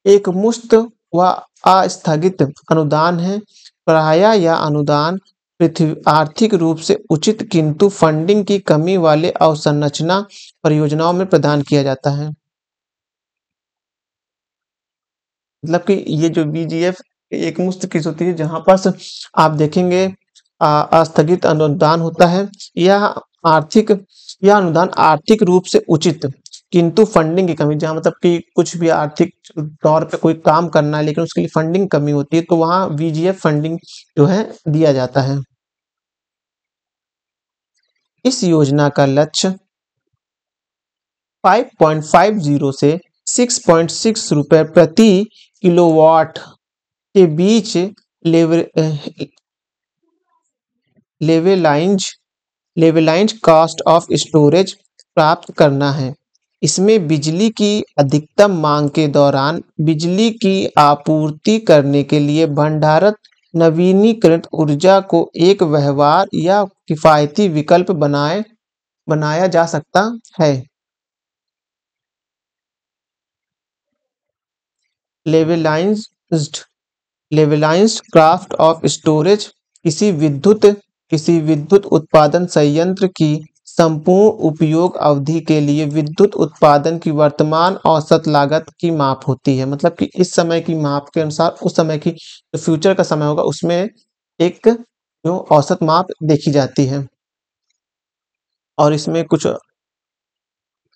एक मुफ्त व अस्थगित अनुदान है। प्रायः यह अनुदान आर्थिक रूप से उचित किंतु फंडिंग की कमी वाले अवसंरचना परियोजनाओं में प्रदान किया जाता है। मतलब कि ये जो VGF एक मुफ्त किस्त होती है जहां पर आप देखेंगे अस्थगित अनुदान होता है। यह अनुदान आर्थिक रूप से उचित किंतु फंडिंग की कमी, जहां मतलब कि कुछ भी आर्थिक तौर पे कोई काम करना है लेकिन उसके लिए फंडिंग कमी होती है तो वहां VGF फंडिंग जो है दिया जाता है। इस योजना का लक्ष्य 5.50 से 6.6 रुपए प्रति किलोवाट के बीच लेवलाइज्ड कॉस्ट ऑफ स्टोरेज प्राप्त करना है। इसमें बिजली की अधिकतम मांग के दौरान बिजली की आपूर्ति करने के लिए भंडारित नवीनीकृत ऊर्जा को एक व्यवहार्य या किफायती विकल्प बनाया जा सकता है। लेवलाइज्ड कॉस्ट ऑफ स्टोरेज किसी विद्युत उत्पादन संयंत्र की संपूर्ण उपयोग अवधि के लिए विद्युत उत्पादन की वर्तमान औसत लागत की माप होती है। मतलब कि इस समय की माप के अनुसार उस समय की जो फ्यूचर का समय होगा उसमें एक जो औसत माप देखी जाती है। और इसमें कुछ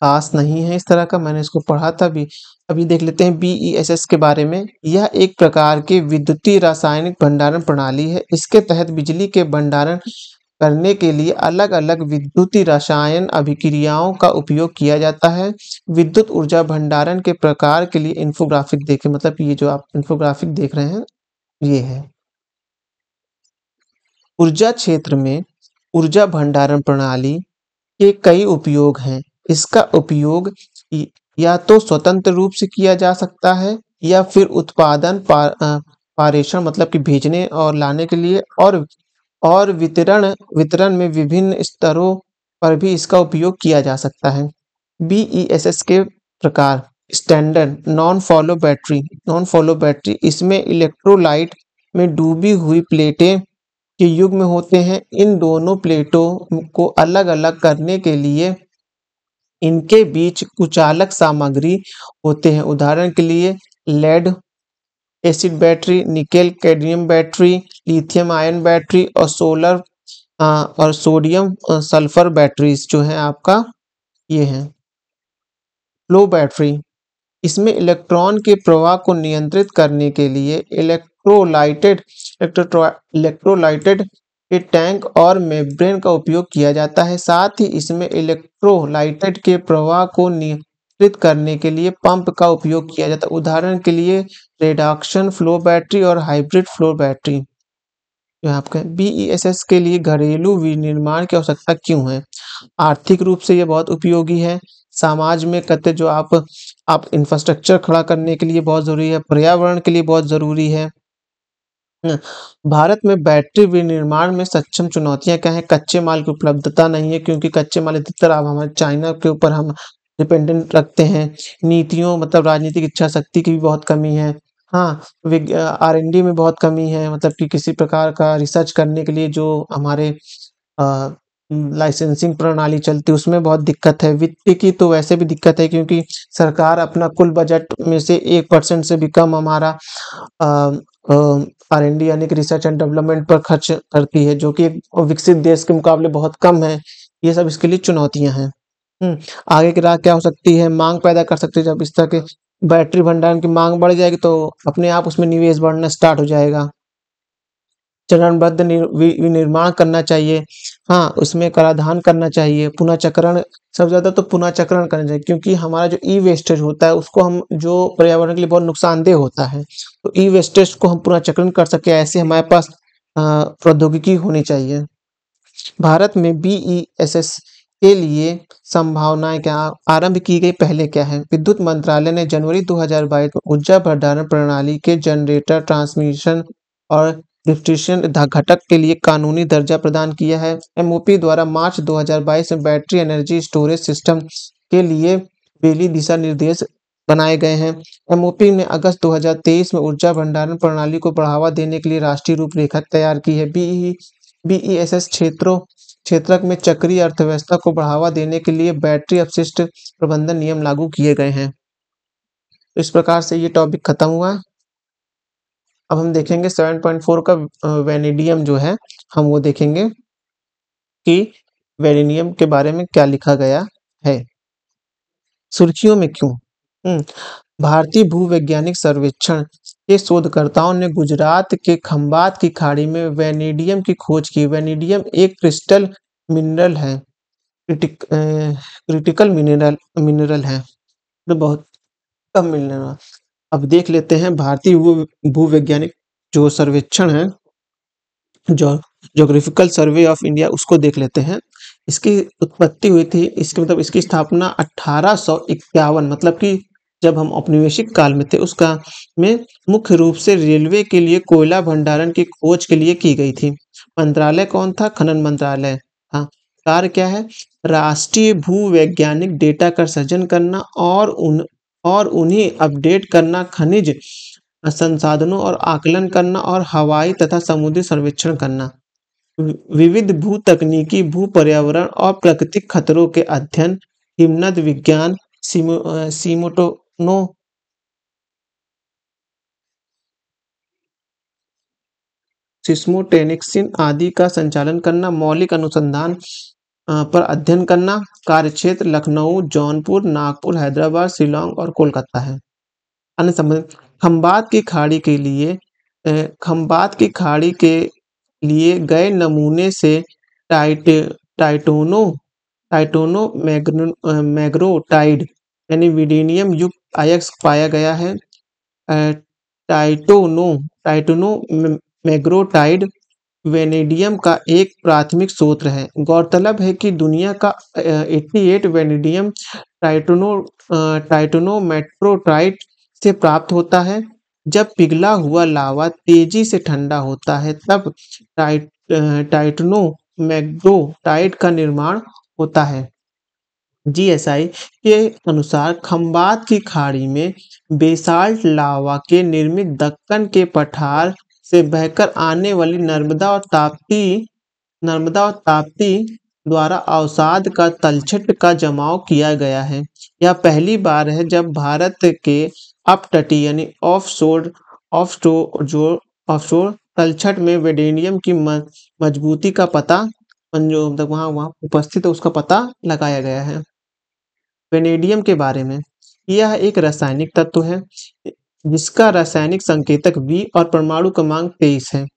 खास नहीं है इस तरह का, मैंने इसको पढ़ा था भी। अभी देख लेते हैं BESS के बारे में। यह एक प्रकार की विद्युतीय रासायनिक भंडारण प्रणाली है। इसके तहत बिजली के भंडारण करने के लिए अलग अलग विद्युतीय रसायन अभिक्रियाओं का उपयोग किया जाता है। विद्युत ऊर्जा भंडारण के प्रकार के लिए इंफोग्राफिक देखें, मतलब ये जो आप इंफोग्राफिक देख रहे हैं ये है। ऊर्जा क्षेत्र में ऊर्जा भंडारण प्रणाली के कई उपयोग हैं। इसका उपयोग या तो स्वतंत्र रूप से किया जा सकता है या फिर उत्पादन पारेषण मतलब कि भेजने और लाने के लिए और वितरण में विभिन्न स्तरों पर भी इसका उपयोग किया जा सकता है। BESS के प्रकार स्टैंडर्ड नॉन फॉलो बैटरी इसमें इलेक्ट्रोलाइट में डूबी हुई प्लेटें के युग्म होते हैं। इन दोनों प्लेटों को अलग अलग करने के लिए इनके बीच कुचालक सामग्री होते हैं। उदाहरण के लिए lead acid battery, nickel cadmium battery, lithium ion battery और सोलर और सोडियम सल्फर बैटरीज जो है आपका ये है फ्लो बैटरी। इसमें इलेक्ट्रॉन के प्रवाह को नियंत्रित करने के लिए इलेक्ट्रोलाइटेड के टैंक और मेम्ब्रेन का उपयोग किया जाता है। साथ ही इसमें इलेक्ट्रोलाइटेड के प्रवाह को नियंत्रित करने के लिए पंप का उपयोग किया जाता है। उदाहरण के लिए रिडक्शन फ्लो बैटरी और हाइब्रिड फ्लो बैटरी। जो आपका बीईएसएस के लिए घरेलू विनिर्माण की आवश्यकता क्यों है? आर्थिक रूप से ये बहुत उपयोगी है। समाज में कहते जो आप इंफ्रास्ट्रक्चर खड़ा करने के लिए बहुत ज़रूरी है, पर्यावरण के लिए बहुत ज़रूरी है। भारत में बैटरी विनिर्माण में सक्षम चुनौतियाँ क्या हैं? कच्चे माल की उपलब्धता नहीं है, क्योंकि कच्चे माल अधिकतर अब हमारे चाइना के ऊपर हम डिपेंडेंट रखते हैं। नीतियों मतलब राजनीतिक इच्छा शक्ति की भी बहुत कमी है। हाँ, आर&डी में बहुत कमी है, मतलब कि किसी प्रकार का रिसर्च करने के लिए जो हमारे अ, लाइसेंसिंग प्रणाली चलती है उसमें बहुत दिक्कत है। वित्त की तो वैसे भी दिक्कत है, क्योंकि सरकार अपना कुल बजट में से 1% से भी कम हमारा अ, आर&डी यानी कि रिसर्च एंड डेवलपमेंट पर खर्च करती है, जो कि एक विकसित देश के मुकाबले बहुत कम है। ये सब इसके लिए चुनौतियां हैं। हम्म, आगे की राह क्या हो सकती है? मांग पैदा कर सकती है। जब इस तरह के बैटरी भंडारण की मांग बढ़ जाएगी तो अपने आप उसमें निवेश बढ़ना स्टार्ट हो जाएगा। चरणबद्ध विनिर्माण करना चाहिए। हाँ, उसमें कराधान करना चाहिए। पुनः चक्रण, सबसे ज़्यादा तो पुनः चक्रण करना चाहिए, क्योंकि हमारा जो ई वेस्टेज होता है उसको हम जो पर्यावरण के लिए बहुत नुकसानदेह होता है, तो ई वेस्टेज को हम पुनः चक्रण कर सके, ऐसे हमारे पास प्रौद्योगिकी होनी चाहिए। भारत में बीईएसएस के लिए संभावनाएं क्या आरंभ की गई? पहले क्या है? विद्युत मंत्रालय ने जनवरी 2022 में ऊर्जा भंडारण प्रणाली के जनरेटर, ट्रांसमिशन और डिस्ट्रीब्यूशन घटक के लिए कानूनी दर्जा प्रदान किया है। एमओपी द्वारा मार्च 2022 में बैटरी एनर्जी स्टोरेज सिस्टम के लिए बेली दिशा निर्देश बनाए गए हैं। एमओपी ने अगस्त 2023 में ऊर्जा भंडारण प्रणाली को बढ़ावा देने के लिए राष्ट्रीय रूपरेखा तैयार की है। बीईएसएस क्षेत्रक में चक्रीय अर्थव्यवस्था को बढ़ावा देने के लिए बैटरी अपशिष्ट प्रबंधन नियम लागू किए गए हैं। तो इस प्रकार से ये टॉपिक खत्म हुआ। अब हम देखेंगे 7.4 का वेनेडियम जो है, हम वो देखेंगे कि वेनेडियम के बारे में क्या लिखा गया है। सुर्खियों में क्यों? भारतीय भूवैज्ञानिक सर्वेक्षण के शोधकर्ताओं ने गुजरात के खंबात की खाड़ी में वेनेडियम की खोज की। वेनेडियम एक क्रिस्टल मिनरल है, क्रिटिकल मिनरल है, तो बहुत कम मिलने वाला। अब देख लेते हैं भारतीय भूवैज्ञानिक जो सर्वेक्षण है, जो ज्योग्राफिकल सर्वे ऑफ इंडिया, उसको देख लेते हैं। इसकी उत्पत्ति हुई थी, इसकी मतलब इसकी स्थापना 1851, मतलब कि जब हम औपनिवेशिक काल में थे उसका में मुख्य रूप से रेलवे के लिए कोयला भंडारण की खोज के लिए की गई थी। मंत्रालय कौन था? खनन मंत्रालय। हाँ, कार्य क्या है? राष्ट्रीय भूवैज्ञानिक डेटा का सृजन करना और उन्हें अपडेट करना, खनिज संसाधनों और आकलन करना और हवाई तथा समुद्री सर्वेक्षण करना, विविध भू तकनीकी, भू पर्यावरण और प्राकृतिक खतरों के अध्ययन, हिमनद विज्ञान, सीमोटोनो सिस्मोटेनिक्सिन आदि का संचालन करना, मौलिक अनुसंधान पर अध्ययन करना। कार्यक्षेत्र लखनऊ, जौनपुर, नागपुर, हैदराबाद, शिलोंग और कोलकाता है। अन्य संबंधित खंबात की खाड़ी के लिए गए नमूने से टाइट टाइटोनो टाइटोनो मैग्रोटाइड यानी विडीनियम युक्त अयस्क पाया गया है। टाइटोनो टाइटोनो मैग्रोटाइड वेनेडियम का एक प्राथमिक स्रोत है। गौरतलब है कि दुनिया का 88 वेनेडियम टाइटोनोमेट्रोटाइट से प्राप्त होता है। जब पिघला हुआ लावा तेजी से ठंडा होता है तब टाइटोनोमैग्नेटाइट का निर्माण होता है। जीएसआई के अनुसार खंबात की खाड़ी में बेसाल्ट लावा के निर्मित दक्कन के पठार से बहकर आने वाली नर्मदा और ताप्ती द्वारा अवसाद का तलछट का जमाव किया गया है। यह पहली बार है जब भारत के अपतटीय यानी ऑफशोर तलछट में वेनेडियम की मजबूती का पता जो मतलब वहाँ वहाँ उपस्थित है उसका पता लगाया गया है। वेनेडियम के बारे में, यह एक रासायनिक तत्व है जिसका रासायनिक संकेतक V और परमाणु क्रमांक 23 है।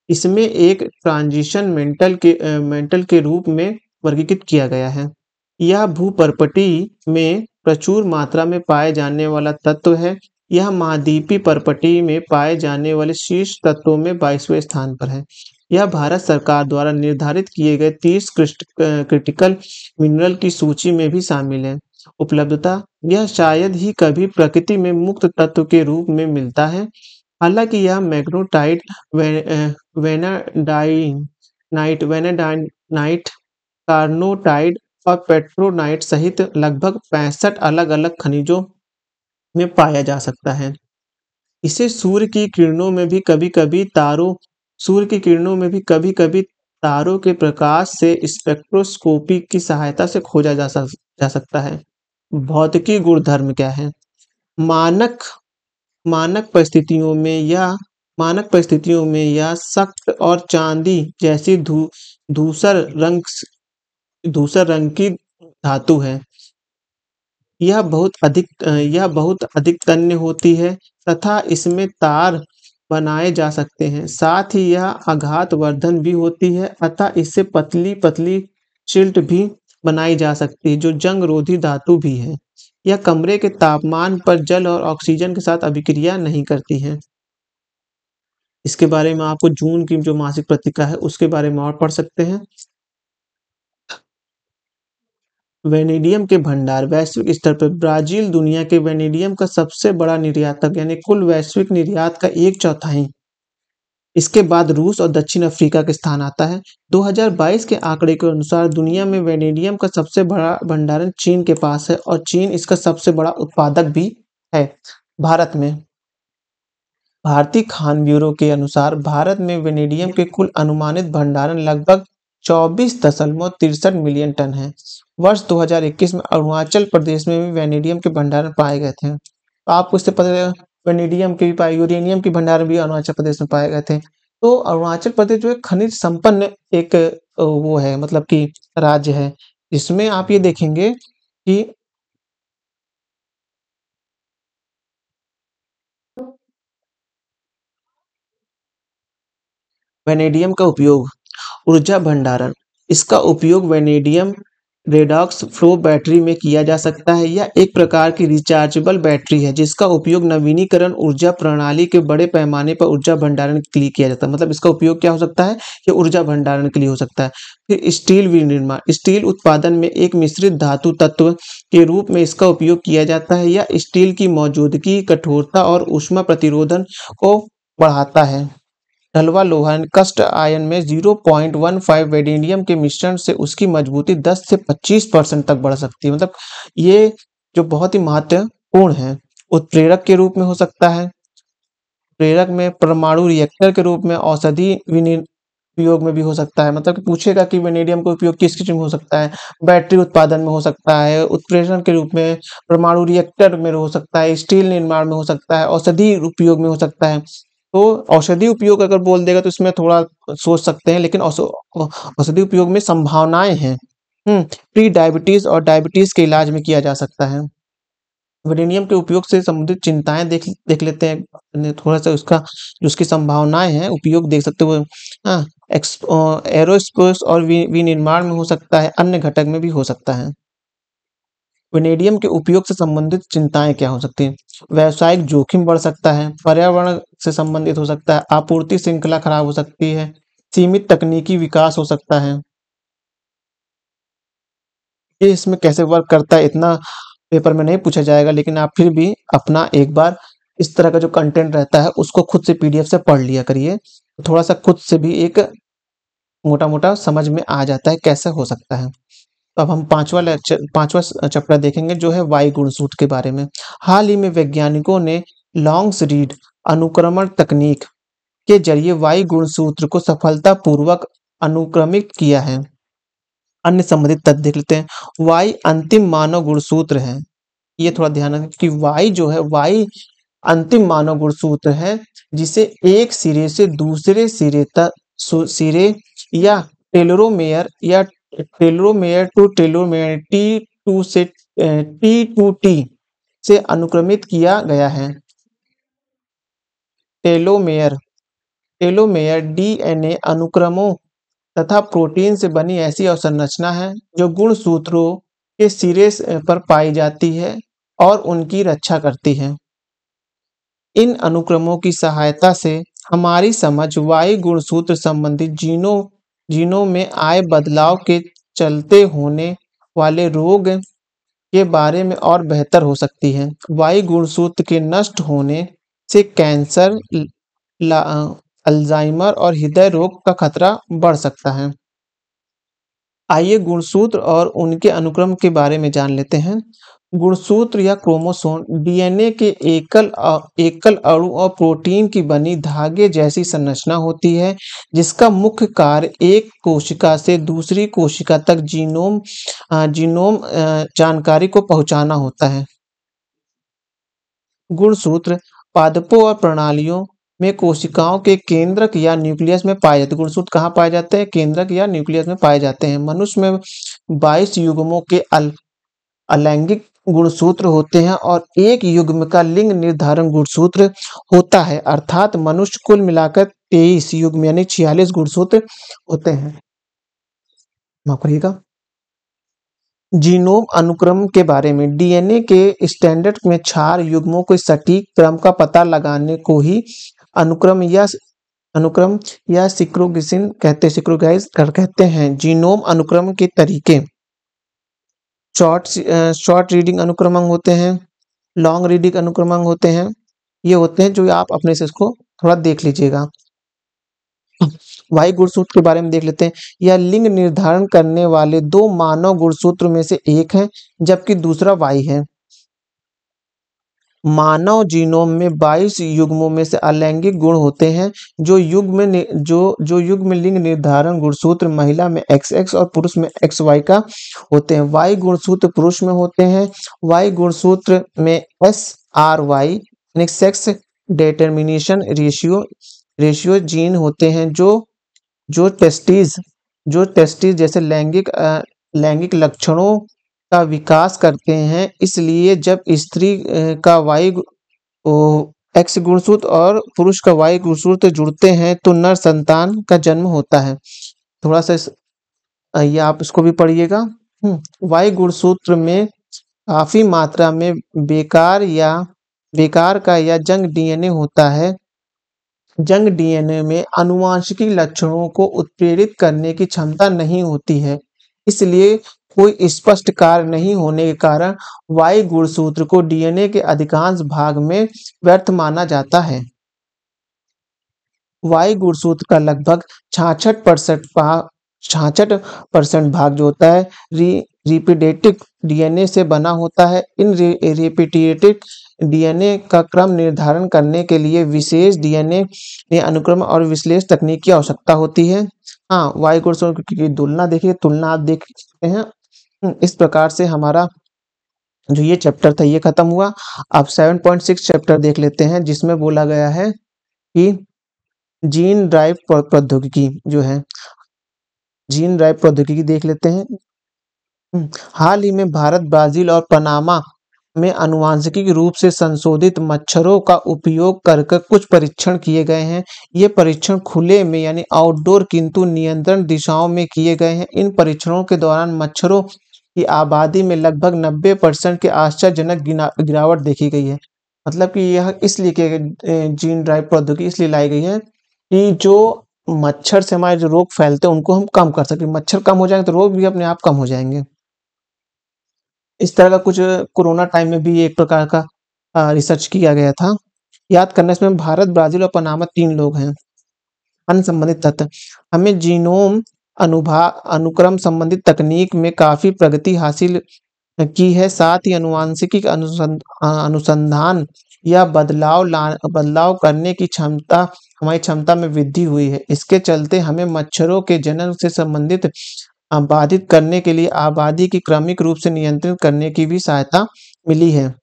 इसमें एक ट्रांजिशन मेंटल के रूप में वर्गीकृत किया गया है। यह भूपर्पटी में प्रचुर मात्रा में पाए जाने वाला तत्व है। यह महाद्वीपीय पर्पटी में पाए जाने वाले शीर्ष तत्वों में 22वें स्थान पर है। यह भारत सरकार द्वारा निर्धारित किए गए 30 क्रिटिकल मिनरल की सूची में भी शामिल है। उपलब्धता, यह शायद ही कभी प्रकृति में मुक्त तत्व के रूप में मिलता है। हालांकि यह मैग्नेटाइट, वैनाडाइनाइट, कार्नोटाइट और पेट्रोनाइट सहित लगभग 65 अलग-अलग खनिजों में पाया जा सकता है। इसे सूर्य की किरणों में भी कभी-कभी तारों के प्रकाश से स्पेक्ट्रोस्कोपी की सहायता से खोजा जा सकता है। भौतिकी गुणधर्म क्या है? मानक मानक परिस्थितियों में यह सख्त और चांदी जैसी धूसर रंग की धातु है। यह बहुत अधिक तन्य होती है तथा इसमें तार बनाए जा सकते हैं। साथ ही यह आघातवर्धन भी होती है अतः इससे पतली-पतली शील्ड भी बनाई जा सकती है जो जंग-रोधी धातु भी है। यह कमरे के तापमान पर जल और ऑक्सीजन के साथ अभिक्रिया नहीं करती है। इसके बारे में आपको जून की जो मासिक पत्रिका है उसके बारे में और पढ़ सकते हैं। वेनेडियम के भंडार, वैश्विक स्तर पर ब्राजील दुनिया के वेनेडियम का सबसे बड़ा निर्यातक यानी कुल वैश्विक निर्यात का 1/4। इसके बाद रूस और दक्षिण अफ्रीका का स्थान आता है। 2022 के आंकड़े के अनुसार दुनिया में वेनेडियम का सबसे बड़ा भंडारण चीन के पास है और चीन इसका सबसे बड़ा उत्पादक भी है। भारत में, भारतीय खान ब्यूरो के अनुसार भारत में वेनेडियम के कुल अनुमानित भंडारण लगभग 24.63 मिलियन टन है। वर्ष 2021 में अरुणाचल प्रदेश में भी वेनेडियम के भंडारण पाए गए थे। तो आपको इससे पता चलेगा वेनेडियम के भी पाए, यूरेनियम के भंडारण भी अरुणाचल प्रदेश में पाए गए थे। तो अरुणाचल प्रदेश जो है खनिज संपन्न एक वो है, मतलब कि राज्य है। इसमें आप ये देखेंगे कि वेनेडियम का उपयोग, ऊर्जा भंडारण, इसका उपयोग वेनेडियम रेडॉक्स फ्लो बैटरी में किया जा सकता है। यह एक प्रकार की रिचार्जेबल बैटरी है जिसका उपयोग नवीनीकरण ऊर्जा प्रणाली के बड़े पैमाने पर ऊर्जा भंडारण के लिए किया जाता है। मतलब इसका उपयोग क्या हो सकता है कि ऊर्जा भंडारण के लिए हो सकता है। फिर स्टील विनिर्माण, स्टील उत्पादन में एक मिश्रित धातु तत्व के रूप में इसका उपयोग किया जाता है। यह स्टील की मौजूदगी, कठोरता और ऊष्मा प्रतिरोधन को बढ़ाता है। ढलवा लोहा कस्ट आयन में 0.15 वेनेडियम के मिश्रण से उसकी मजबूती 10 से 25% तक बढ़ सकती है। मतलब ये जो बहुत ही महत्वपूर्ण है। उत्प्रेरक के रूप में हो सकता है, प्रेरक में, परमाणु रिएक्टर के रूप में, औषधि उपयोग में भी हो सकता है। मतलब कि पूछेगा कि वेनेडियम का उपयोग किस किस में हो सकता है, बैटरी उत्पादन में हो सकता है, उत्प्रेरण के रूप में, परमाणु रिएक्टर में हो सकता है, स्टील निर्माण में हो सकता है, औषधि उपयोग में हो सकता है। तो औषधि उपयोग अगर बोल देगा तो इसमें थोड़ा सोच सकते हैं, लेकिन औषधि उपयोग में संभावनाएं हैं। प्री डायबिटीज और डायबिटीज के इलाज में किया जा सकता है। वेनेडियम के उपयोग से संबंधित चिंताएं देख लेते हैं थोड़ा सा। उसका जो उसकी संभावनाएं हैं, उपयोग देख सकते हो। हाँ, एरोस्पेस और विनिर्माण में हो सकता है, अन्य घटक में भी हो सकता है। वेनेडियम के उपयोग से संबंधित चिंताएं क्या हो सकती हैं? व्यावसायिक जोखिम बढ़ सकता है, पर्यावरण से संबंधित हो सकता है, आपूर्ति श्रृंखला खराब हो सकती है, सीमित तकनीकी विकास हो सकता है। ये इसमें कैसे वर्क करता है इतना पेपर में नहीं पूछा जाएगा, लेकिन आप फिर भी अपना एक बार इस तरह का जो कंटेंट रहता है उसको खुद से पीडीएफ से पढ़ लिया करिए। थोड़ा सा खुद से भी एक मोटा-मोटा समझ में आ जाता है कैसे हो सकता है। तो अब हम पांचवा चैप्टर देखेंगे जो है वायु गुणसूत्र के बारे में। हाल ही में वैज्ञानिकों ने लॉन्ग्स रीड अनुक्रमण तकनीक के जरिए वायु गुणसूत्र को सफलतापूर्वक अनुक्रमित किया है। अन्य संबंधित तथ्य देख लेते हैं। वाई अंतिम मानव गुणसूत्र है। ये थोड़ा ध्यान रखें कि वाई जो है, वाई अंतिम मानव गुणसूत्र है जिसे एक सिरे से दूसरे सिरे या टेलोमेयर या टेलोमेयर टू टेलोमेयर T2 से T2T से अनुक्रमित किया गया है। टेलोमेयर टेलोमेयर डीएनए अनुक्रमों तथा प्रोटीन से बनी ऐसी अवसंरचना है जो गुणसूत्रों के सिरे पर पाई जाती है और उनकी रक्षा करती है। इन अनुक्रमों की सहायता से हमारी समझ वाई गुणसूत्र संबंधित जीनों में आए बदलाव के चलते होने वाले रोग के बारे में और बेहतर हो सकती है। वाई गुणसूत्र के नष्ट होने से कैंसर, अल्जाइमर और हृदय रोग का खतरा बढ़ सकता है। आइए गुणसूत्र और उनके अनुक्रम के बारे में जान लेते हैं। गुणसूत्र या क्रोमोसोम डीएनए के एकल अणु और प्रोटीन की बनी धागे जैसी संरचना होती है, जिसका मुख्य कार्य एक कोशिका से दूसरी कोशिका तक जीनोम जानकारी को पहुंचाना होता है। गुणसूत्र पादपों और प्रणालियों में कोशिकाओं के केंद्रक या न्यूक्लियस में पाए जाते हैं। गुणसूत्र कहाँ पाए जाते हैं? केंद्रक या न्यूक्लियस में पाए जाते हैं। मनुष्य में 22 युग्मों के अलैंगिक गुणसूत्र होते हैं और एक युग्म का लिंग निर्धारण गुणसूत्र होता है। अर्थात मनुष्य कुल मिलाकर 23 युग्म यानी 46 गुणसूत्र होते हैं। माफ करिएगा। जीनोम अनुक्रम के बारे में डीएनए के स्टैंडर्ड में 4 युग्मों के सटीक क्रम का पता लगाने को ही अनुक्रम या सिक्रोगिसिन कहते हैं। जीनोम अनुक्रम के तरीके शॉर्ट रीडिंग अनुक्रमांक होते हैं, लॉन्ग रीडिंग अनुक्रमांक होते हैं। ये होते हैं जो आप अपने से इसको थोड़ा देख लीजिएगा। वाई गुणसूत्र के बारे में देख लेते हैं। यह लिंग निर्धारण करने वाले 2 मानव गुणसूत्र में से एक है, जबकि दूसरा वाई है। मानव जीनोम में 22 युग्मों में से अलैंगिक गुण होते हैं। जो युग्म लिंग निर्धारण गुणसूत्र महिला में XX और पुरुष में XY का होते हैं। वाई गुणसूत्र पुरुष में होते हैं। वाई गुणसूत्र में SRY यानी सेक्स डिटरमिनेशन रेशियो जीन होते हैं जो टेस्टिस जैसे लैंगिक लक्षणों का विकास करते हैं। इसलिए जब स्त्री का वाई X गुणसूत्र और पुरुष का वाई गुणसूत्र जुड़ते हैं तो नर संतान का जन्म होता है। थोड़ा सा ये आप इसको भी पढ़िएगा। वाई गुणसूत्र में काफी मात्रा में बेकार का या जंग डीएनए होता है। जंग डीएनए में आनुवंशिकी लक्षणों को उत्प्रेरित करने की क्षमता नहीं होती है, इसलिए कोई स्पष्ट कार्य नहीं होने के कारण वाई गुणसूत्र को डीएनए के अधिकांश भाग में व्यर्थ माना जाता है। वाई गुणसूत्र का लगभग 66% भाग जो होता है रिपीटेटिव डीएनए से बना होता है। इन रिपीटेटिव डीएनए का क्रम निर्धारण करने के लिए विशेष डीएनए अनुक्रम और विश्लेष तकनीक की आवश्यकता होती है। हाँ, वाई गुणसूत्र की तुलना देखिए, तुलना आप देख सकते हैं। इस प्रकार से हमारा जो ये चैप्टर था ये खत्म हुआ। अब 7.6 चैप्टर देख लेते हैं, जिसमें बोला गया है कि जीन ड्राइव प्रौद्योगिकी जो है, जीन ड्राइव प्रौद्योगिकी देख लेते हैं। हाल ही में भारत, ब्राजील और पनामा में आनुवांशिक रूप से संशोधित मच्छरों का उपयोग कर कुछ परीक्षण किए गए हैं। ये परीक्षण खुले में यानी आउटडोर किंतु नियंत्रण दिशाओं में किए गए हैं। इन परीक्षणों के दौरान मच्छरों की आबादी में लगभग 90% के आश्चर्यजनक गिरावट देखी गई है। मतलब कि यह इसलिए जीन ड्राइव प्रौद्योगिकी इसलिए लाई गई है कि जो मच्छर से हमारे जो रोग फैलते हैं उनको हम कम कर सकें। मच्छर कम हो जाएंगे तो रोग भी अपने आप कम हो जाएंगे। इस तरह का कुछ कोरोना टाइम में भी एक प्रकार का रिसर्च किया गया था। याद करना, इसमें भारत, ब्राजील और पनामा 3 लोग हैं। अन्य संबंधित तथ्य, हमें जीनोम अनुक्रम संबंधित तकनीक में काफी प्रगति हासिल की है। साथ ही आनुवांशिकी अनुसंधान या बदलाव करने की हमारी क्षमता में वृद्धि हुई है। इसके चलते हमें मच्छरों के जन्म से संबंधित बाधित करने के लिए आबादी की क्रमिक रूप से नियंत्रित करने की भी सहायता मिली है।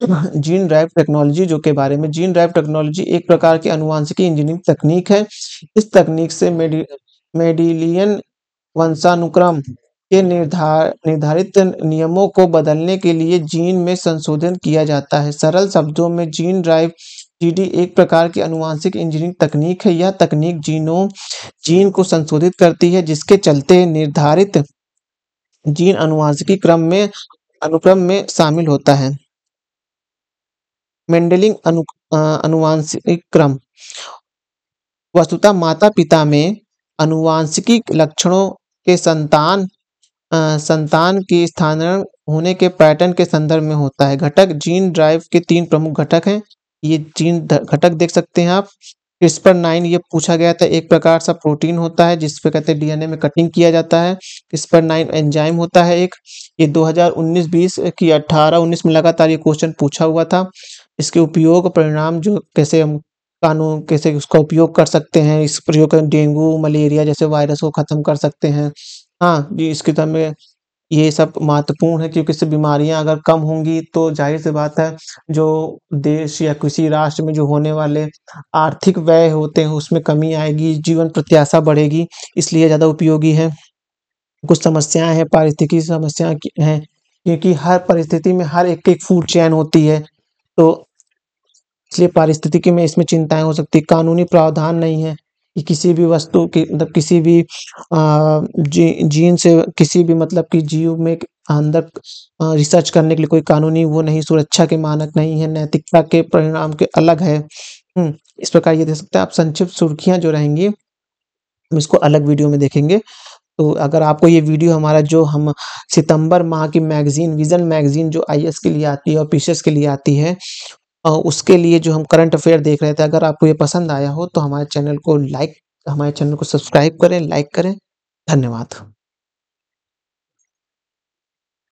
जीन ड्राइव टेक्नोलॉजी जो के बारे में, जीन ड्राइव टेक्नोलॉजी एक प्रकार की आनुवांशिकी इंजीनियरिंग तकनीक है। इस तकनीक से मेडिलियन वंशानुक्रम के निर्धारित नियमों को बदलने के लिए जीन में संशोधन किया जाता है। सरल शब्दों में जीन ड्राइव जीडी एक प्रकार की आनुवांशिक इंजीनियरिंग तकनीक है। यह तकनीक जीन को संशोधित करती है, जिसके चलते निर्धारित जीन आनुवांशिकी अनुक्रम में शामिल होता है। मेंडेलिंग आनुवांशिक क्रम वस्तुतः माता-पिता में आनुवांशिकी लक्षणों के संतान की स्थानांतरण होने के पैटर्न के संदर्भ में होता है। घटक जीन ड्राइव के 3 प्रमुख घटक हैं। ये जीन घटक देख सकते हैं आप। CRISPR-9 ये पूछा गया था, एक प्रकार सा प्रोटीन होता है जिस पे कहते हैं डीएनए में कटिंग किया जाता है। CRISPR-9 एंजाइम होता है एक। ये 2019-20 की 18-19 में लगातार ये क्वेश्चन पूछा हुआ था। इसके उपयोग परिणाम जो कैसे हम कैसे उसका उपयोग कर सकते हैं, इस प्रयोग कर डेंगू, मलेरिया जैसे वायरस को खत्म कर सकते हैं। हाँ जी, इसके तरह में ये सब महत्वपूर्ण है क्योंकि इससे बीमारियां अगर कम होंगी तो जाहिर सी बात है जो देश या किसी राष्ट्र में जो होने वाले आर्थिक व्यय होते हैं उसमें कमी आएगी, जीवन प्रत्याशा बढ़ेगी, इसलिए ज़्यादा उपयोगी है। कुछ समस्याएं हैं, पारिस्थितिकी समस्याएं हैं क्योंकि हर परिस्थिति में हर एक फूड चेन होती है, तो इसलिए पारिस्थितिकी में इसमें चिंताएं हो सकती है। कानूनी प्रावधान नहीं है कि किसी भी वस्तु की मतलब किसी भी जीन से किसी भी मतलब कि जीव में अंदर रिसर्च करने के लिए कोई कानूनी वो नहीं, सुरक्षा के मानक नहीं है, नैतिकता के परिणाम के अलग है। इस प्रकार ये देख सकते हैं आप। संक्षिप्त सुर्खियां जो रहेंगी हम इसको अलग वीडियो में देखेंगे। तो अगर आपको ये वीडियो हमारा जो हम सितंबर माह की मैगजीन विजन मैगजीन जो आईएएस के लिए आती है और पीसीएस के लिए आती है, उसके लिए जो हम करंट अफेयर देख रहे थे, अगर आपको ये पसंद आया हो तो हमारे चैनल को सब्सक्राइब करें, लाइक करें। धन्यवाद।